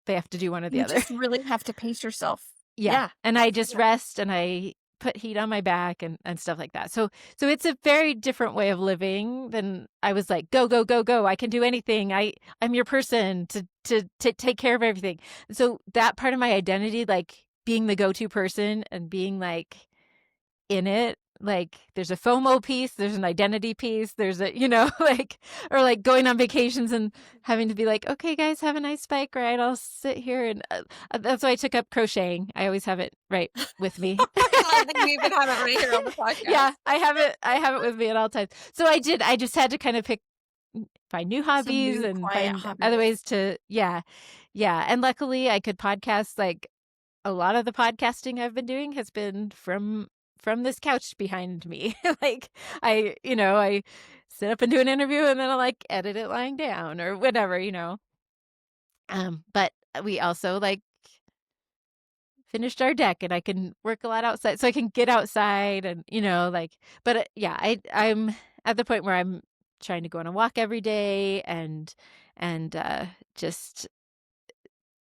They have to do one or the You other." just really have to pace yourself. Yeah, Yeah, and I I see just that. rest and I put heat on my back and stuff like that. So it's a very different way of living than I was like, "Go, go, go, go. I can do anything. I'm your person to take care of everything." So that part of my identity, like being the go-to person and being like in it. Like, there's a FOMO piece, there's an identity piece, there's a, like, or like going on vacations and having to be like, okay, guys, have a nice bike ride. I'll sit here and that's why I took up crocheting. I always have it right with me. I love that you even have it right here on the Yeah, podcast. I have it with me at all times. So I just had to kind of find new Some hobbies new and quiet find other hobbies. ways to, yeah. Yeah. And luckily I could podcast, like, a lot of the podcasting I've been doing has been from this couch behind me. Like, I sit up and do an interview and then I like edit it lying down or whatever. But we also like finished our deck and I can work a lot outside. So I can get outside and like, but yeah, I'm at the point where I'm trying to go on a walk every day and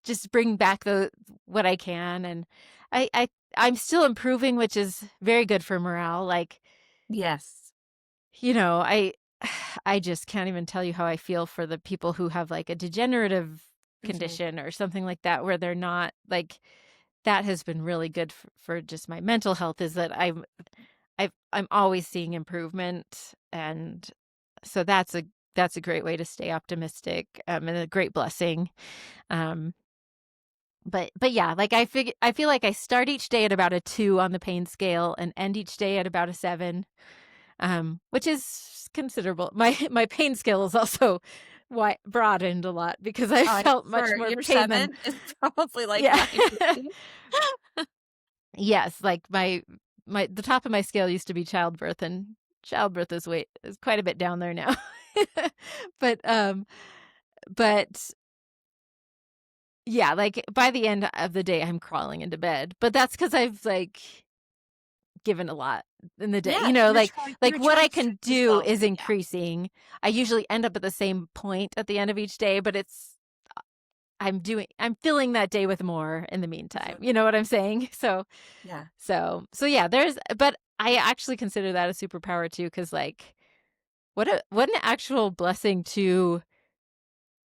just bring back the what I can, and I I I'm still improving, which is very good for morale, like, Yes. I I just can't even tell you how I feel for the people who have, like, a degenerative Mhm. condition or something like that, where they're not like, that has been really good for just my mental health, is that I'm always seeing improvement, and so that's a great way to stay optimistic, and a great blessing, um but yeah, like, I feel like I start each day at about a 2 on the pain scale and end each day at about a 7, which is considerable. My pain scale is also broadened a lot because I I'm felt much sure more your pain than 7 is probably like yeah. mine would be. Yes, like, my the top of my scale used to be childbirth, and childbirth is quite a bit down there now. But, but yeah, like by the end of the day, I'm crawling into bed, but that's because I've like given a lot in the day, Yeah, like you're what I trying to can stretch do yourself. is Yeah. increasing. I usually end up at the same point at the end of each day, but I'm filling that day with more in the meantime. Mhm. You know what I'm saying? Yeah. So yeah, but I actually consider that a superpower too, because like what an actual blessing to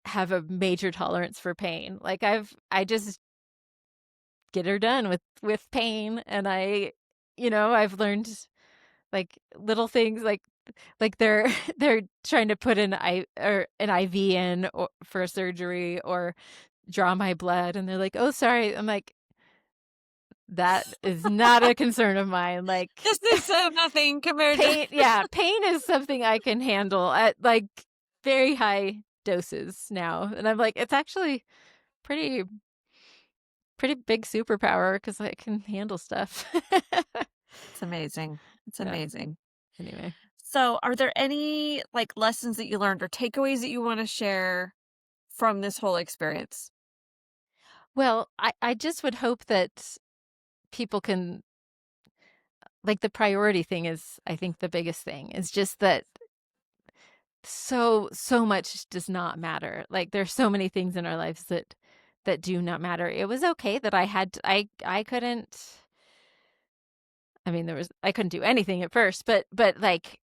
have a major tolerance for pain. Like I just get her done with pain, and I've learned like little things like they're they're trying to put an IV in for a surgery or draw my blood, and they're like, "Oh, sorry." I'm like, that is not a concern of mine. Like This is so nothing compared to. pain is something I can handle at like very high doses now. And I'm like, it's actually pretty pretty big superpower because I can handle stuff. It's amazing. It's Yeah. amazing. Anyway. So, are there any like lessons that you learned or takeaways that you want to share from this whole experience? Well, I just would hope that people can like the priority thing is I think the biggest thing is just that so much does not matter. Like there's so many things in our lives that do not matter. It was okay that I couldn't. I mean, I couldn't do anything at first, but like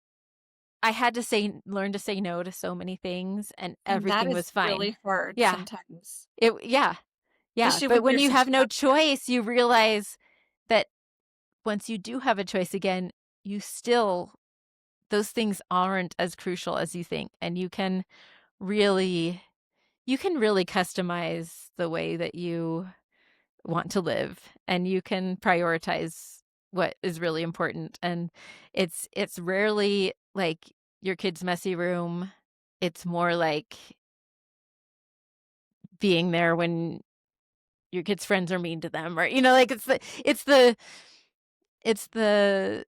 I had to learn to say no to so many things, and And that everything is was fine. really hard Yeah, sometimes, yeah, yeah. especially when But when you're you such have a no happy person. choice, you realize that once you do have a choice again, you still those things aren't as crucial as you think, and really you can really customize the way that you want to live, and you can prioritize what is really important. And it's rarely like your kid's messy room. It's more like being there when your kids' friends are mean to them, or like it's the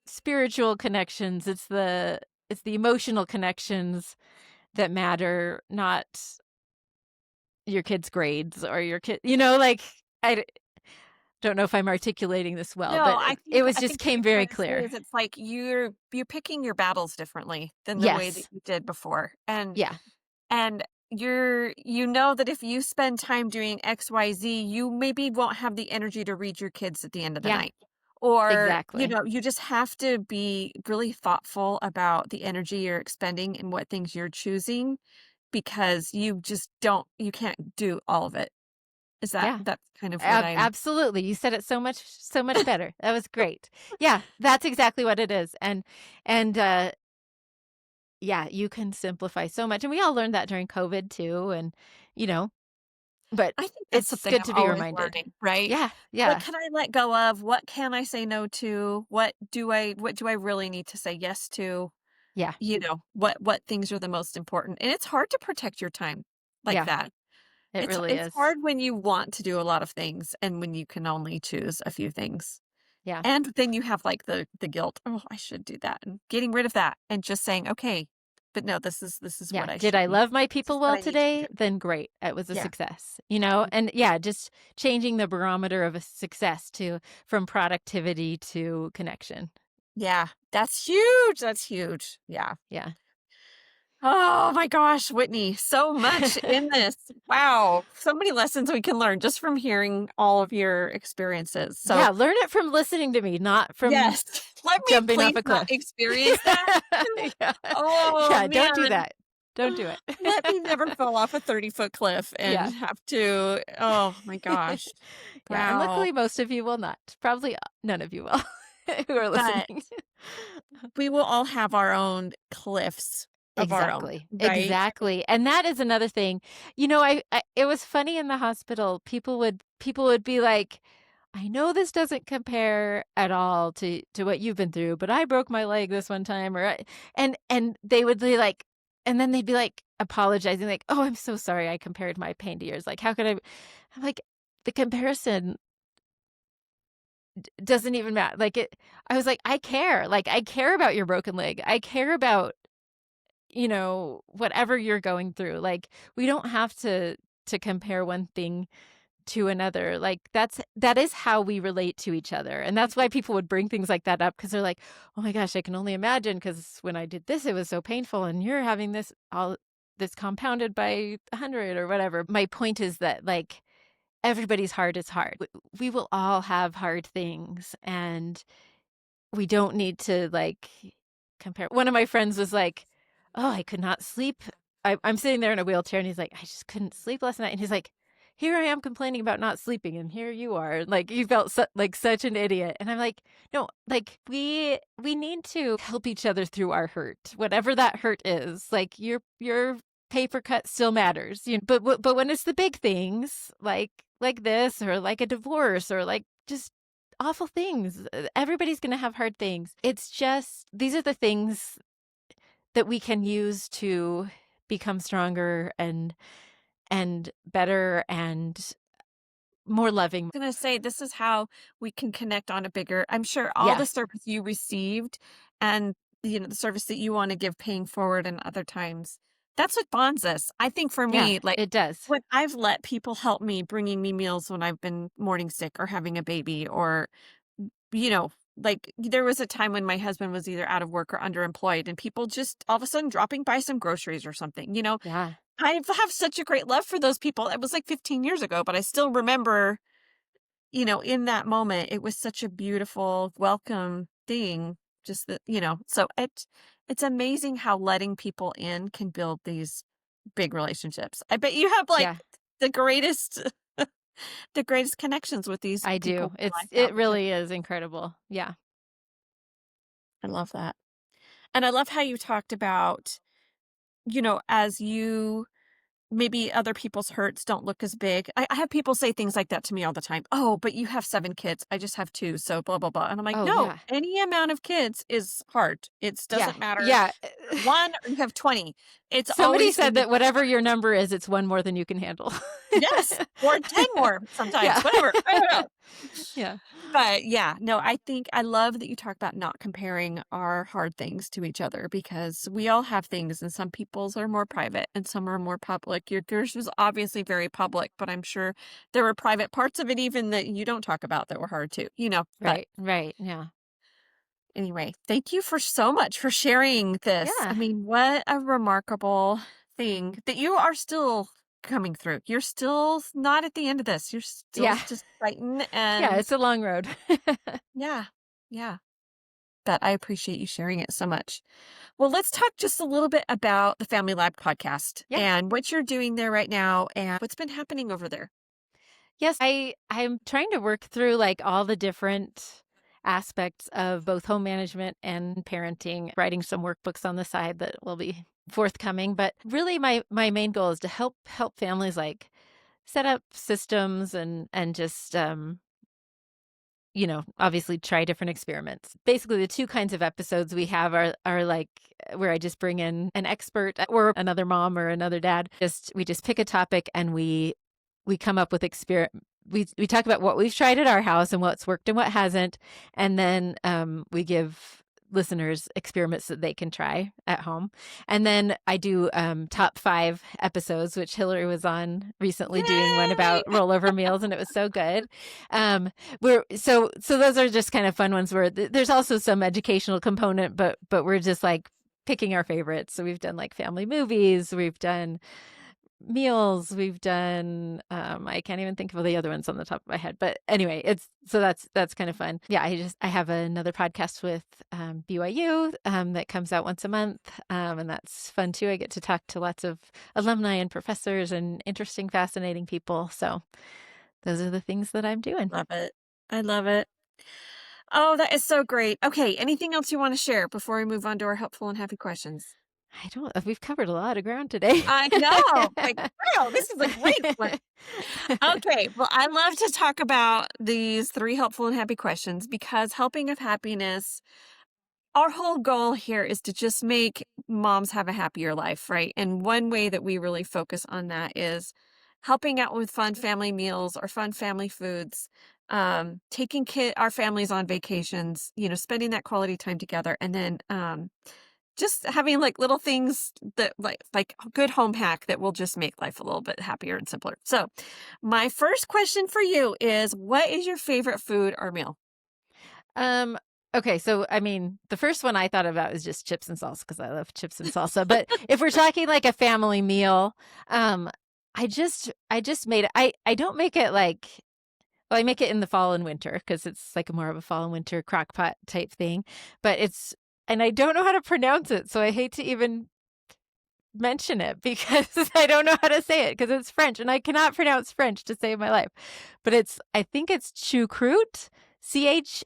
spiritual connections, it's the emotional connections that matter, not your kids' grades or your kid, like I don't know if I'm articulating this well, No, but it was I just think what came you're very trying to say clear. is it's like you're picking your battles differently than the way that Yes. you did before. Yeah. And you know that if you spend time doing XYZ, you maybe won't have the energy to read your kids at the end of the Yeah, night. Or, exactly. you just have to be really thoughtful about the energy you're expending and what things you're choosing because you can't do all of it. Yeah. That's kind of what I'm. Absolutely. You said it so much better. That was great. Yeah, that's exactly what it is. And yeah, you can simplify so much. And we all learned that during COVID too. And, you know, but I think that's it's something good I'm to be always reminded. learning, right? Yeah. What Yeah. can I let go of? What can I say no to? What do I really need to say yes to? Yeah. What things are the most important. And it's hard to protect your time like Yeah. that. It It's really it's is. hard when you want to do a lot of things and when you can only choose a few things. Yeah. And then you have like the guilt. Oh, I should do that. And getting rid of that and just saying, okay, but no, this is Yeah. what I Did should I be. love my This is people what well I need to be today? doing. Then great. It was a Yeah. success. And yeah, just changing the barometer of a success to from productivity to connection. Yeah. That's huge. That's huge. Yeah. Yeah. Oh my gosh, Whitney, so much in this. Wow. So many lessons we can learn just from hearing all of your experiences. So, Yeah, learn it from listening to me, not from yes, let me jumping off please a not cliff. experience that. Yeah. Oh Yeah, don't do man, that. Don't do it. let me never fall off a 30-foot cliff and Yeah. have to. Oh my gosh. Yeah, and Wow. luckily most of you will not. Probably none of you will who are But listening. we will all have our own cliffs of our own, Exactly. right? Exactly. And that is another thing. I it was funny in the hospital. People would be like, "I know this doesn't compare at all to what you've been through, but I broke my leg this one time," and they would be like, and then they'd be like apologizing like, "Oh, I'm so sorry I compared my pain to yours. Like, how could I?" I'm like, the comparison doesn't even matter. Like it I was like, I care. Like I care about your broken leg. I care about whatever you're going through. Like we don't have to to compare one thing to another. Like that is how we relate to each other. And that's why people would bring things like that up, because they're like, oh my gosh, I can only imagine, because when I did this, it was so painful, and you're having this compounded by 100 or whatever. My point is that, like, everybody's heart is hard. We will all have hard things, and we don't need to, like, compare. One of my friends was like, oh, I could not sleep. I'm sitting there in a wheelchair, and he's like, I just couldn't sleep last night. And he's like, here I am complaining about not sleeping, and here you are. Like, you felt like such an idiot. And I'm like, no, like, we need to help each other through our hurt, whatever that hurt is. Like, your paper cut still matters. But when it's the big things, like this, or like a divorce, or like just awful things, everybody's going to have hard things. It's just, these are the things that we can use to become stronger and better and more loving. I'm going to say this is how we can connect on a bigger. I'm sure all Yeah. the service you received and the service that you want to give paying forward and other times, that's what bonds us. I think for Yeah, me, like it does. when I've let people help me bringing me meals when I've been morning sick or having a baby, or you know, like there was a time when my husband was either out of work or underemployed, and people just all of a sudden dropping by some groceries or something, Yeah. I have such a great love for those people. It was like 15 years ago, but I still remember, in that moment, it was such a beautiful, welcome thing. Just that, so it's amazing how letting people in can build these big relationships. I bet you have like Yeah, the greatest, the greatest connections with these I people do. in your life now It because really is incredible. Yeah. I love that. And I love how you talked about, as you maybe other people's hurts don't look as big. I have people say things like that to me all the time. Oh, but you have 7 kids. I just have two. So blah, blah, blah. And I'm like, Oh, no, yeah. any amount of kids is hard. It Yeah. doesn't matter. Yeah. One or you have 20. It's Somebody always going said to be that whatever your number is, it's one more than you can handle. yes, or 10 more sometimes, Yeah. whatever. I don't know. Yeah. But yeah, no, I think I love that you talk about not comparing our hard things to each other because we all have things and some people's are more private and some are more public. Yours was obviously very public, but I'm sure there were private parts of it even that you don't talk about that were hard too. But Right. Right. Yeah. anyway, thank you for so much for sharing this. I Yeah. mean, what a remarkable thing that you are still coming through. You're still not at the end of this. You're still Yeah. just fighting Yeah. and It's a long road. yeah. Yeah. But I appreciate you sharing it so much. Well, let's talk just a little bit about the Family Lab podcast Yeah. and what you're doing there right now and what's been happening over there. Yes, I'm trying to work through, like, all the different aspects of both home management and parenting, writing some workbooks on the side that will be forthcoming. But really my main goal is to help families, like, set up systems and just obviously try different experiments. Basically, the two kinds of episodes we have are like where I just bring in an expert or another mom or another dad. We just pick a topic and we come up with we talk about what we've tried at our house and what's worked and what hasn't, and then we give listeners experiments that they can try at home. And then I do top 5 episodes, which Hillary was on recently doing one Yay! about rollover meals, and it was so good. We're so those are just kind of fun ones where there's also some educational component, but we're just like picking our favorites. So we've done like family movies, we've done meals, we've done I can't even think of the other ones on the top of my head, but anyway, that's kind of fun. Yeah, I have another podcast with BYU that comes out once a month, and that's fun too. I get to talk to lots of alumni and professors and interesting, fascinating people. So those are the things that I'm doing. Love it. I love it. Oh, that is so great. Okay, anything else you want to share before we move on to our helpful and happy questions? I don't We've covered a lot of ground today. I know. Like, wow, this is a great one. Okay, well, I love to talk about these 3 helpful and happy questions because helping of happiness, our whole goal here is to just make moms have a happier life, right? And one way that we really focus on that is helping out with fun family meals or fun family foods, taking our families on vacations, spending that quality time together, and then just having like little things that like a good home hack that will just make life a little bit happier and simpler. So, my first question for you is, what is your favorite food or meal? Um, okay, so I mean, the first one I thought about was just chips and salsa because I love chips and salsa. But if we're talking like a family meal, um, I just made it. I don't make it like well, I make it in the fall and winter because it's like more of a fall and winter crock pot type thing. But it's and I don't know how to pronounce it, so I hate to even mention it because I don't know how to say it because it's French and I cannot pronounce French to save my life. But I think it's choucroute, Choucroute.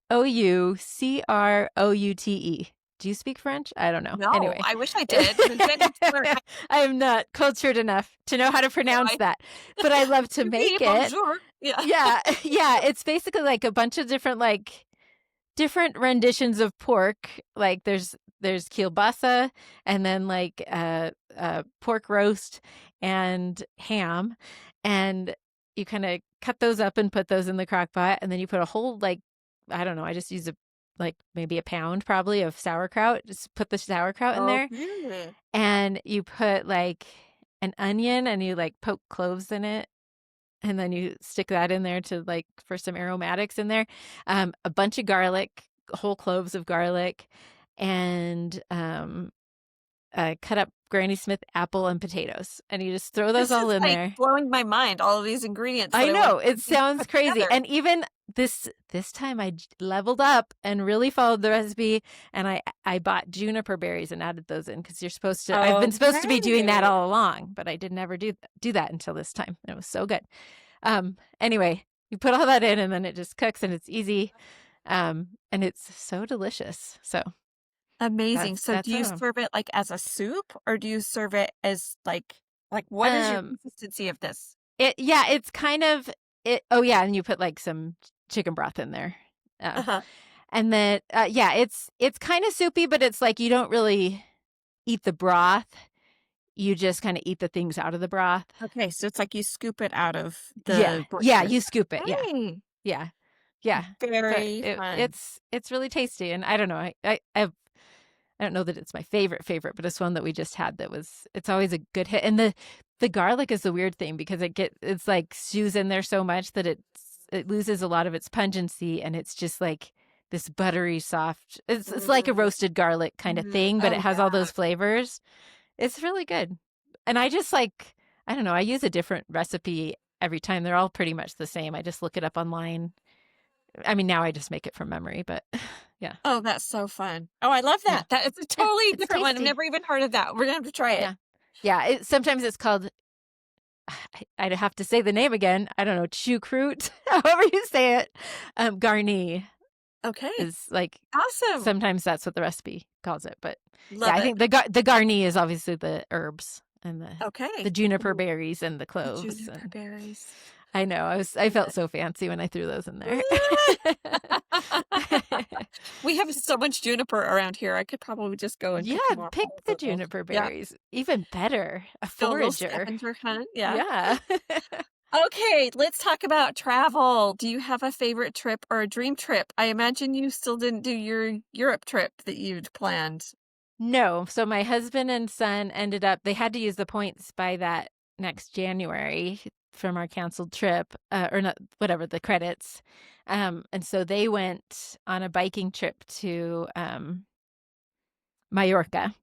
Do you speak French? I don't know. No, Anyway, I wish I did. But then it's where I am not cultured enough to know how to pronounce I that, but I love to oui, make it. bonjour. Yeah. Yeah, yeah. It's basically like a bunch of different renditions of pork. Like there's kielbasa and then like pork roast and ham, and you kind of cut those up and put those in the crock pot, and then you put a whole like I don't know. I just use like maybe a pound probably of sauerkraut. Just put the sauerkraut in there, Okay. and you put like an onion, and you like poke cloves in it, and then you stick that in there to like for some aromatics in there. A bunch of garlic, whole cloves of garlic, and cut up Granny Smith apple and potatoes, and you just throw those This all is in like there. blowing my mind, all of these ingredients I that I want know it to sounds put crazy, together. and even this time leveled up and really followed the recipe, and I bought juniper berries and added those in because you're supposed to. I've been supposed to be doing that Okay. all along, but I did never do that until this time. It was so good. Anyway, you put all that in and then it just cooks and it's easy. And it's so delicious. So Amazing. that's So do that's you one of them. serve it like as a soup or do you serve it as like what is your Um, consistency of this? it's kind of it. Oh yeah, and you put like some chicken broth in there. Uh, Uh-huh. and then yeah, it's kind of soupy, but it's like you don't really eat the broth. You just kind of eat the things out of the broth. Okay, so it's like you scoop it out of Yeah, the yeah, borscht. you scoop it. Yeah, Okay. yeah, yeah. But Very fun. it's really tasty, and I don't know. I don't know that it's my favorite, but it's one that we just had it's always a good hit. And the garlic is the weird thing because it's like stews in there so much that it loses a lot of its pungency, and it's just like this buttery soft. It's like a Mhm, roasted garlic kind of mhm. thing, but it Oh has all yeah. those flavors. It's really good. And I just like I don't know, I use a different recipe every time. They're all pretty much the same. I just look it up online. I mean, now I just make it from memory, but yeah. Oh, that's so fun. Oh, I love Yeah. that. That is a Yeah, totally it's different one. I've tasty. never even heard of that. We're gonna have to try it. Yeah. Yeah, sometimes it's called I'd have to say the name again. I don't know, choucroute, however you say it. Garni Okay. is like Awesome. sometimes that's what the recipe calls it, but yeah, Love I it. think the garni is obviously the herbs and the Okay. juniper Ooh, berries and the the cloves, juniper and berries. I know I Love felt it. so fancy when I threw those in there. We have so much juniper around here. I could probably just go and Yeah, pick more pick all the of those. juniper Yeah. berries. Even better, a Do a little forager. scavenger hunt. Yeah. Yeah. Okay, let's talk about travel. Do you have a favorite trip or a dream trip? I imagine you still didn't do your Europe trip that you'd planned. No, so my husband and son ended up they had to use the points by that next January from our canceled trip, or not, whatever, the credits. And so they went on a biking trip to Mallorca.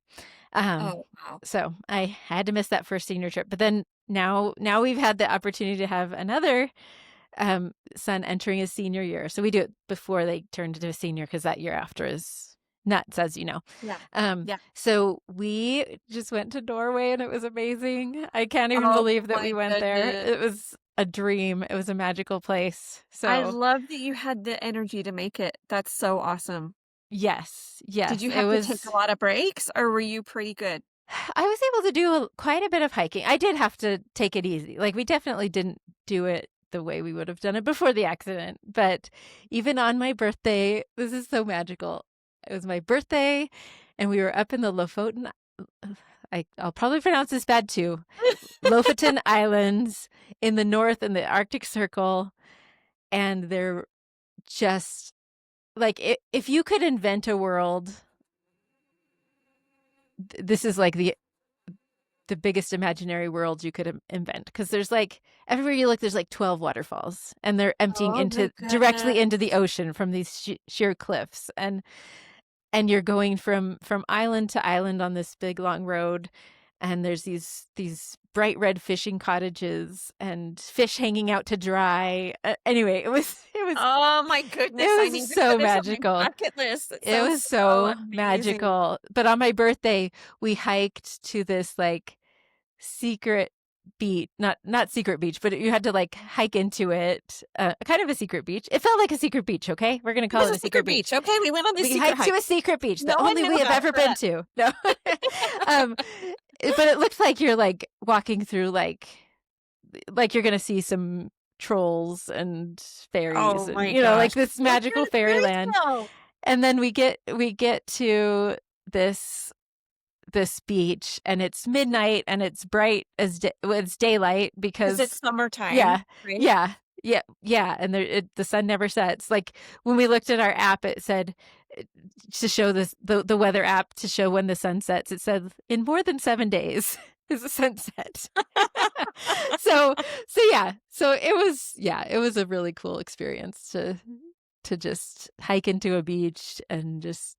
Um, Oh, wow. so I had to miss that first senior trip. But then now we've had the opportunity to have another son entering his senior year. So we do it before they turn to a senior because that year after is nuts, as you know. Yeah. Yeah. So we just went to Norway and it was amazing. I can't even Oh believe that we my went there. goodness. It was a dream. It was a magical place. I So love that you had the energy to make it. That's so awesome. yes, Did yes, you it have to take a was. lot of breaks or were you pretty good? I was able to do quite a bit of hiking. I did have to take it easy. Like we definitely didn't do it the way we would have done it before the accident. But even on my birthday, this is so magical. It was my birthday, and we were up in the Lofoten. I'll probably pronounce this bad too. Lofoten Islands in the north in the Arctic Circle, and they're just like if you could invent a world this is like the biggest imaginary world you could invent, because there's like everywhere you look there's like 12 waterfalls, and they're emptying Oh my into goodness. directly into the ocean from these sheer cliffs, and you're going from island to island on this big long road, and there's these bright red fishing cottages and fish hanging out to dry. Anyway, Oh my goodness. I it was need to so put this on my magical. bucket list. It It sounds was so so amazing. magical. But on my birthday, we hiked to this like secret beach, not secret beach, but you had to like hike into it, kind of a secret beach. It felt like a secret beach. Okay, we're gonna It call was it a a secret secret beach. beach. Okay, we went on this We secret hiked to hike. a secret beach, No the one only knew we have about ever been that. to. No, um, but it looks like you're like walking through like you're gonna see some trolls and fairies, Oh and my like gosh. this Well, you're magical in a fairy fairyland. tale. And then we get to this this beach, and it's midnight, and it's bright as it's daylight, Because it's because summertime, yeah, right? yeah, yeah, and the sun never sets. Like when we looked at our app, it said, uh, to show the weather app, to show when the sun sets, it said in more than 7 days is the sunset. so so it was a really cool experience to just hike into a beach and just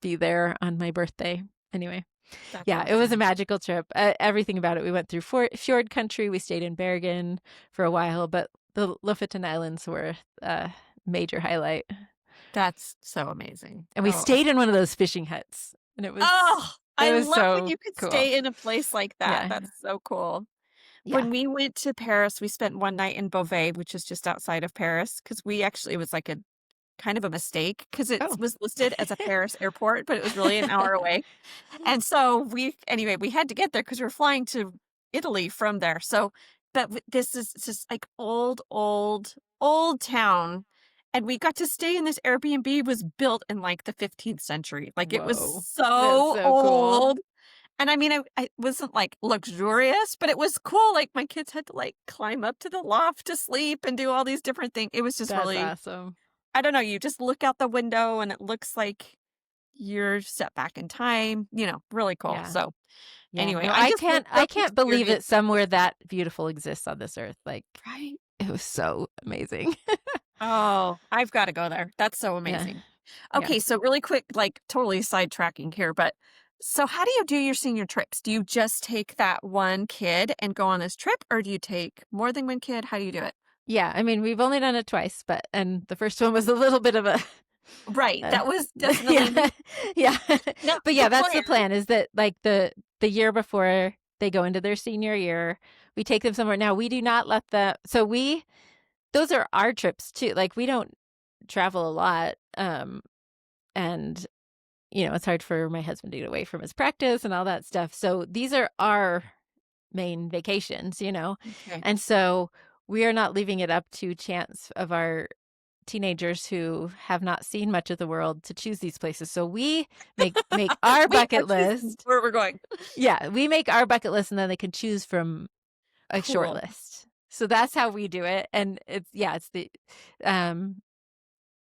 be there on my birthday. Anyway, That's yeah, it was a awesome. magical trip. Everything about it. We went through fjord country. We stayed in Bergen for a while, but the Lofoten Islands were a major highlight. That's so amazing. And we Oh, stayed in one of those fishing huts, and oh, it I was love when so you could cool. stay in a place like that. Yeah, That's so cool. yeah. When we went to Paris, we spent one night in Beauvais, which is just outside of Paris, because we actually it was like a kind of a mistake because it Oh. was listed as a Paris airport, but it was really an hour away. And so we had to get there because we were flying to Italy from there. So, but this is just like old town. And we got to stay in this Airbnb was built in like the 15th century. Like it was Whoa, that's so so cool. old. And I mean, I wasn't like luxurious, but it was cool. Like my kids had to like climb up to the loft to sleep and do all these different things. It was just That's really, awesome. I don't know, you just look out the window and it looks like you're set back in time, really cool. Yeah. So Yeah. anyway, No, I just love I those can't believe that experiences, somewhere that beautiful exists on this earth. Like, right? it was so amazing. Oh, I've got to go there. That's so Yeah. amazing. Yeah. Okay, so really quick, like totally sidetracking here, but so how do you do your senior trips? Do you just take that one kid and go on this trip, or do you take more than one kid? How do you do it? Yeah. I mean, we've only done it twice, and the first one was a little bit of a, Right, uh, that was definitely yeah, yeah. not But the yeah, that's the plan. plan, is that like the year before they go into their senior year, we take them somewhere. Now, we do not let so those are our trips too. Like, we don't travel a lot. And it's hard for my husband to get away from his practice and all that stuff. So these are our main vacations. Okay. And so we are not leaving it up to chance of our teenagers who have not seen much of the world to choose these places. So we make our We are bucket choosing list. where we're going. Yeah, we make our bucket list, and then they can choose from a short Cool. list. So that's how we do it. And it's the um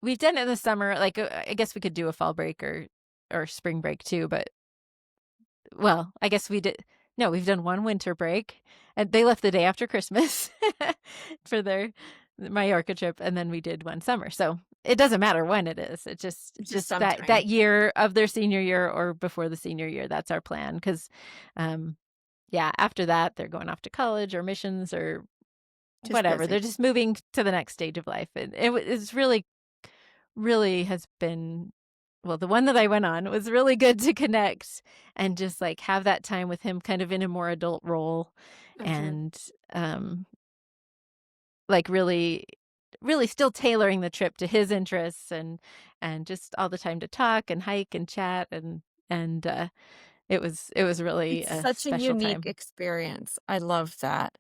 we've done it in the summer. Like, I guess we could do a fall break or spring break too, but well, I guess we did. No, we've done one winter break, and they left the day after Christmas for their Mallorca trip, and then we did one summer. So it doesn't matter when it is. It Just just that sometime. year of their senior year or before the senior year. That's our plan, because, yeah, after that they're going off to college or missions or Just whatever. busy. They're just moving to the next stage of life, and it's really has been, well, the one that I went on was really good to connect and just like have that time with him, kind of in a more adult role, Mhm. and like really still tailoring the trip to his interests, and just all the time to talk and hike and chat, and it was really It's a such a special unique time. experience. I love that,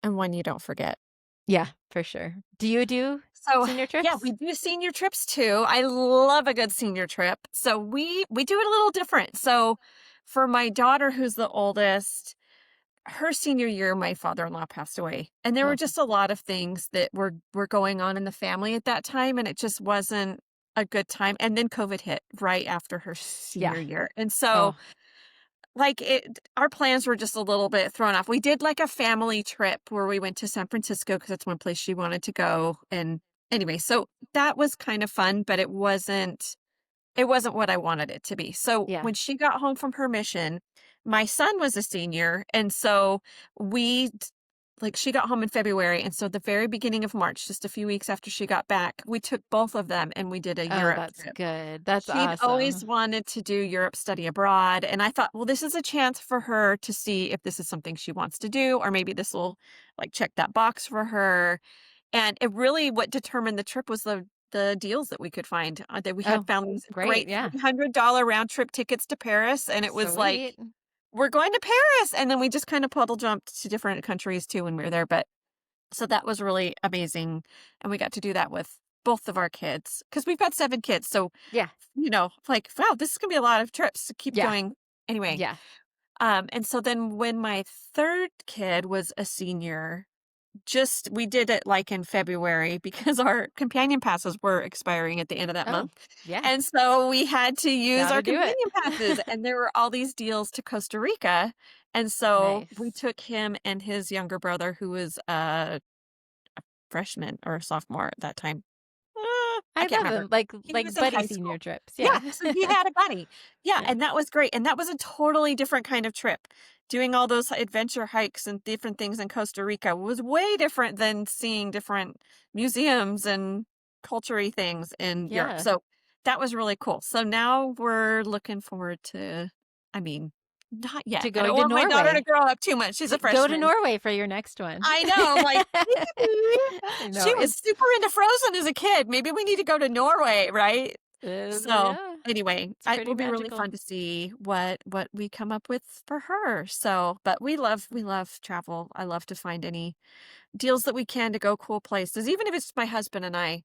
and one you don't forget. Yeah, for sure. Do you do So, senior yeah, we trips? do senior trips too. I love a good senior trip. So we do it a little different. So, for my daughter who's the oldest, her senior year, my father-in-law passed away, and there were Oh, just a lot of things that were going on in the family at that time, and it just wasn't a good time. And then COVID hit right after her yeah. senior year, and so Oh, our plans were just a little bit thrown off. We did like a family trip where we went to San Francisco because that's one place she wanted to go. And anyway, so that was kind of fun, but it wasn't what I wanted it to be. So Yeah. when she got home from her mission, my son was a senior. And so we, she got home in February. And so the very beginning of March, just a few weeks after she got back, we took both of them and we did a Oh, Europe that's trip. good. That's She'd always awesome. wanted to do Europe study abroad. And I thought, well, this is a chance for her to see if this is something she wants to do, or maybe this will check that box for her. And it really, what determined the trip was the deals that we could find, that we had Oh, found these great. great Yeah. $300 round trip tickets to Paris. And it was like, Sweet. we're going to Paris. And then we just kind of puddle jumped to different countries too when we were there. But so that was really amazing. And we got to do that with both of our kids because we've got 7 kids. So, Yeah. wow, this is going to be a lot of trips to keep Yeah. going. Anyway, Yeah. and so then when my third kid was a senior, we did it in February because our companion passes were expiring at the end of that Oh, month. yeah. And so we had to use our Gotta do it. companion passes and there were all these deals to Costa Rica. And so we Nice. took him and his younger brother who was a freshman or a sophomore at that time. I I can't love remember. them. Like He was like in buddy high senior school. trips. Yeah, Yeah. so he had a buddy. Yeah, Yeah. and that was great, and that was a totally different kind of trip. Doing all those adventure hikes and different things in Costa Rica was way different than seeing different museums and culture-y things in Europe, Yeah. so that was really cool. So now we're looking forward to, I mean, not yet. To I don't going to want my daughter to Norway. grow up too much. She's a Go to freshman. Norway for your next one. I know, I'm like, I know. she was super into Frozen as a kid. Maybe we need to go to Norway, right? So Yeah. anyway, It's it pretty will be really magical. fun to see what we come up with for her. So, but we love travel. I love to find any deals that we can to go cool places, even if it's my husband and I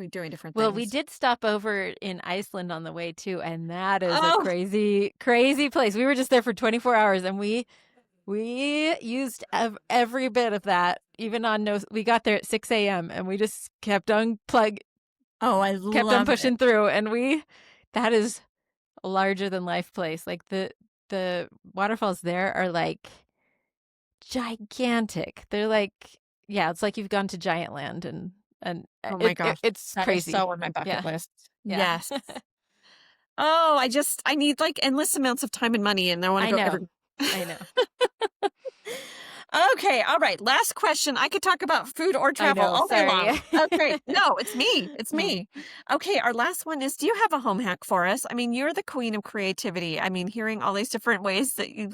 doing different Well, we things. did stop over in Iceland on the way too, and that is a Oh, crazy, crazy place. We were just there for 24 hours and we used every bit of that, even on no. We got there at 6 a.m. and we just kept on I kept on love it. pushing through, and that is a larger than life place. Like the waterfalls there are like gigantic. They're like, yeah, it's like you've gone to Giantland, and Oh my gosh, it's that is crazy. so on my bucket Yeah, list. yeah. Yes. Oh, I need endless amounts of time and money, and I want to I go know, every. I know, Okay, all right. Last question. I could talk about food or I travel know. all day Sorry. long. Okay, no, it's me. It's Mm. me. Okay, our last one is, do you have a home hack for us? I mean, you're the queen of creativity. I mean, hearing all these different ways that you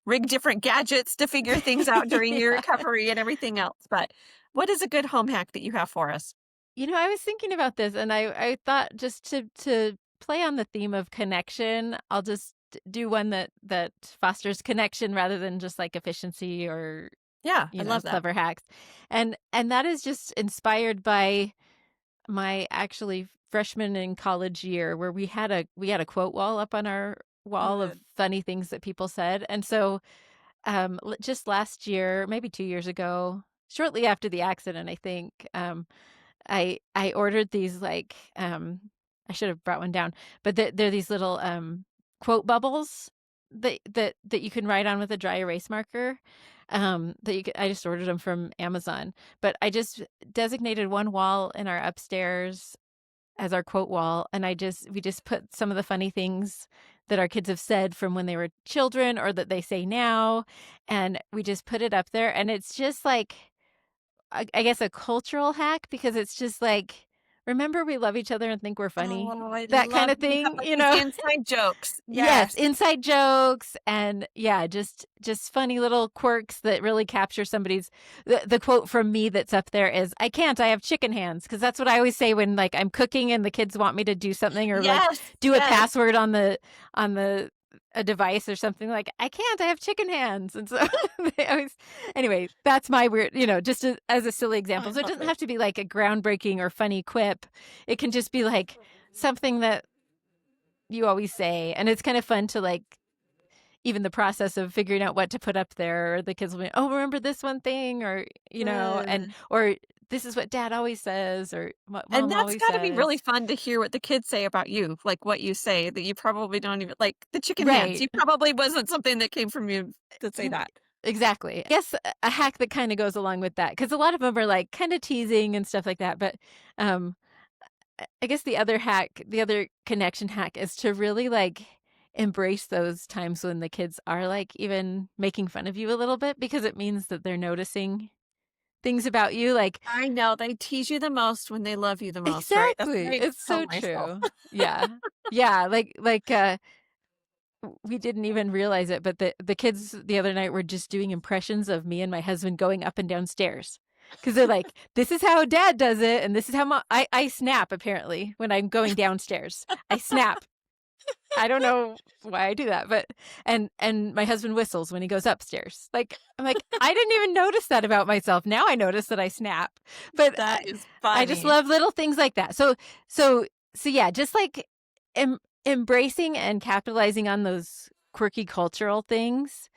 rig different gadgets to figure things out during your Yeah. recovery and everything else. But what is a good home hack that you have for us? I was thinking about this, and I thought just to play on the theme of connection, I'll just do one that fosters connection rather than just like efficiency or Yeah, I love that. clever hacks. And that is just inspired by my actually freshman in college year where we had a quote wall up on our wall of Good. funny things that people said. And so just last year, maybe 2 years ago, shortly after the accident, I think, I ordered these I should have brought one down, but they're these little quote bubbles that you can write on with a dry erase marker. I just ordered them from Amazon, but I just designated one wall in our upstairs as our quote wall, and we just put some of the funny things that our kids have said from when they were children or that they say now, and we just put it up there, and it's just like I guess a cultural hack because it's just like, remember we love each other and think we're funny, Oh, I that kind love of when you have thing, these inside jokes. Yes, Yes. inside jokes and yeah, just funny little quirks that really capture somebody's the quote from me that's up there is I can't, I have chicken hands because that's what I always say when like I'm cooking and the kids want me to do something or like Yes. do a Yes. password on the a device or something like I can't, I have chicken hands. And so they always anyway, that's my weird, just as a silly example. I So it love doesn't it. have to be like a groundbreaking or funny quip. It can just be like something that you always say. And it's kind of fun to like even the process of figuring out what to put up there. Or the kids will be, oh, remember this one thing, or and Good. or this is what dad always says or what And mom that's always gotta be really says. fun to hear what the kids say about you, like what you say that you probably don't even like the chicken heads. Right. You probably wasn't something that came from you to say N that. Exactly. I guess a hack that kinda goes along with that, because a lot of them are, like, kinda teasing and stuff like that, but, um, I guess the other connection hack is to really, like, embrace those times when the kids are, like, even making fun of you a little bit because it means that they're noticing things about you, like I know, they tease you the most when they love you the most, right? That's what exactly, I it's tell so myself. true. Yeah. Yeah, we didn't even realize it, but the kids the other night were just doing impressions of me and my husband going up and down stairs because 'cause they're like, "This is how dad does it, and this is how I snap apparently when I'm going downstairs. I snap. I don't know why I do that, but and my husband whistles when he goes upstairs. Like, I'm like, "I didn't even notice that about myself. Now I notice that I snap." But That is I just funny. love little things like that. So so yeah, just like embracing and capitalizing on those quirky cultural things.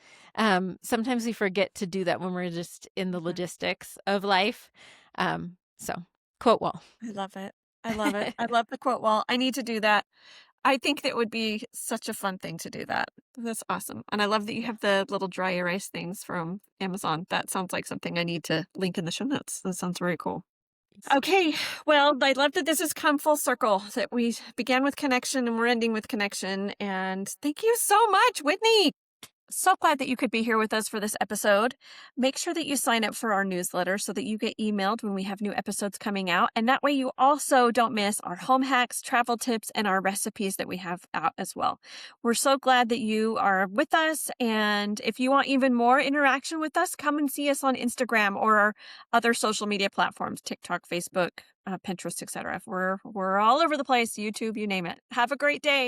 Sometimes we forget to do that when we're just in the Mhm. logistics of life. So quote wall. I love it. I love it. I love the quote wall. I need to do that. I think that would be such a fun thing to do that. That's awesome. And I love that you have the little dry erase things from Amazon. That sounds like something I need to link in the show notes. That sounds very cool. Okay. Well, I love that this has come full circle, that we began with connection and we're ending with connection. And thank you so much, Whitney. So glad that you could be here with us for this episode. Make sure that you sign up for our newsletter so that you get emailed when we have new episodes coming out. And that way you also don't miss our home hacks, travel tips, and our recipes that we have out as well. We're so glad that you are with us. And if you want even more interaction with us, come and see us on Instagram or our other social media platforms, TikTok, Facebook, Pinterest, etc. We're all over the place, YouTube, you name it. Have a great day.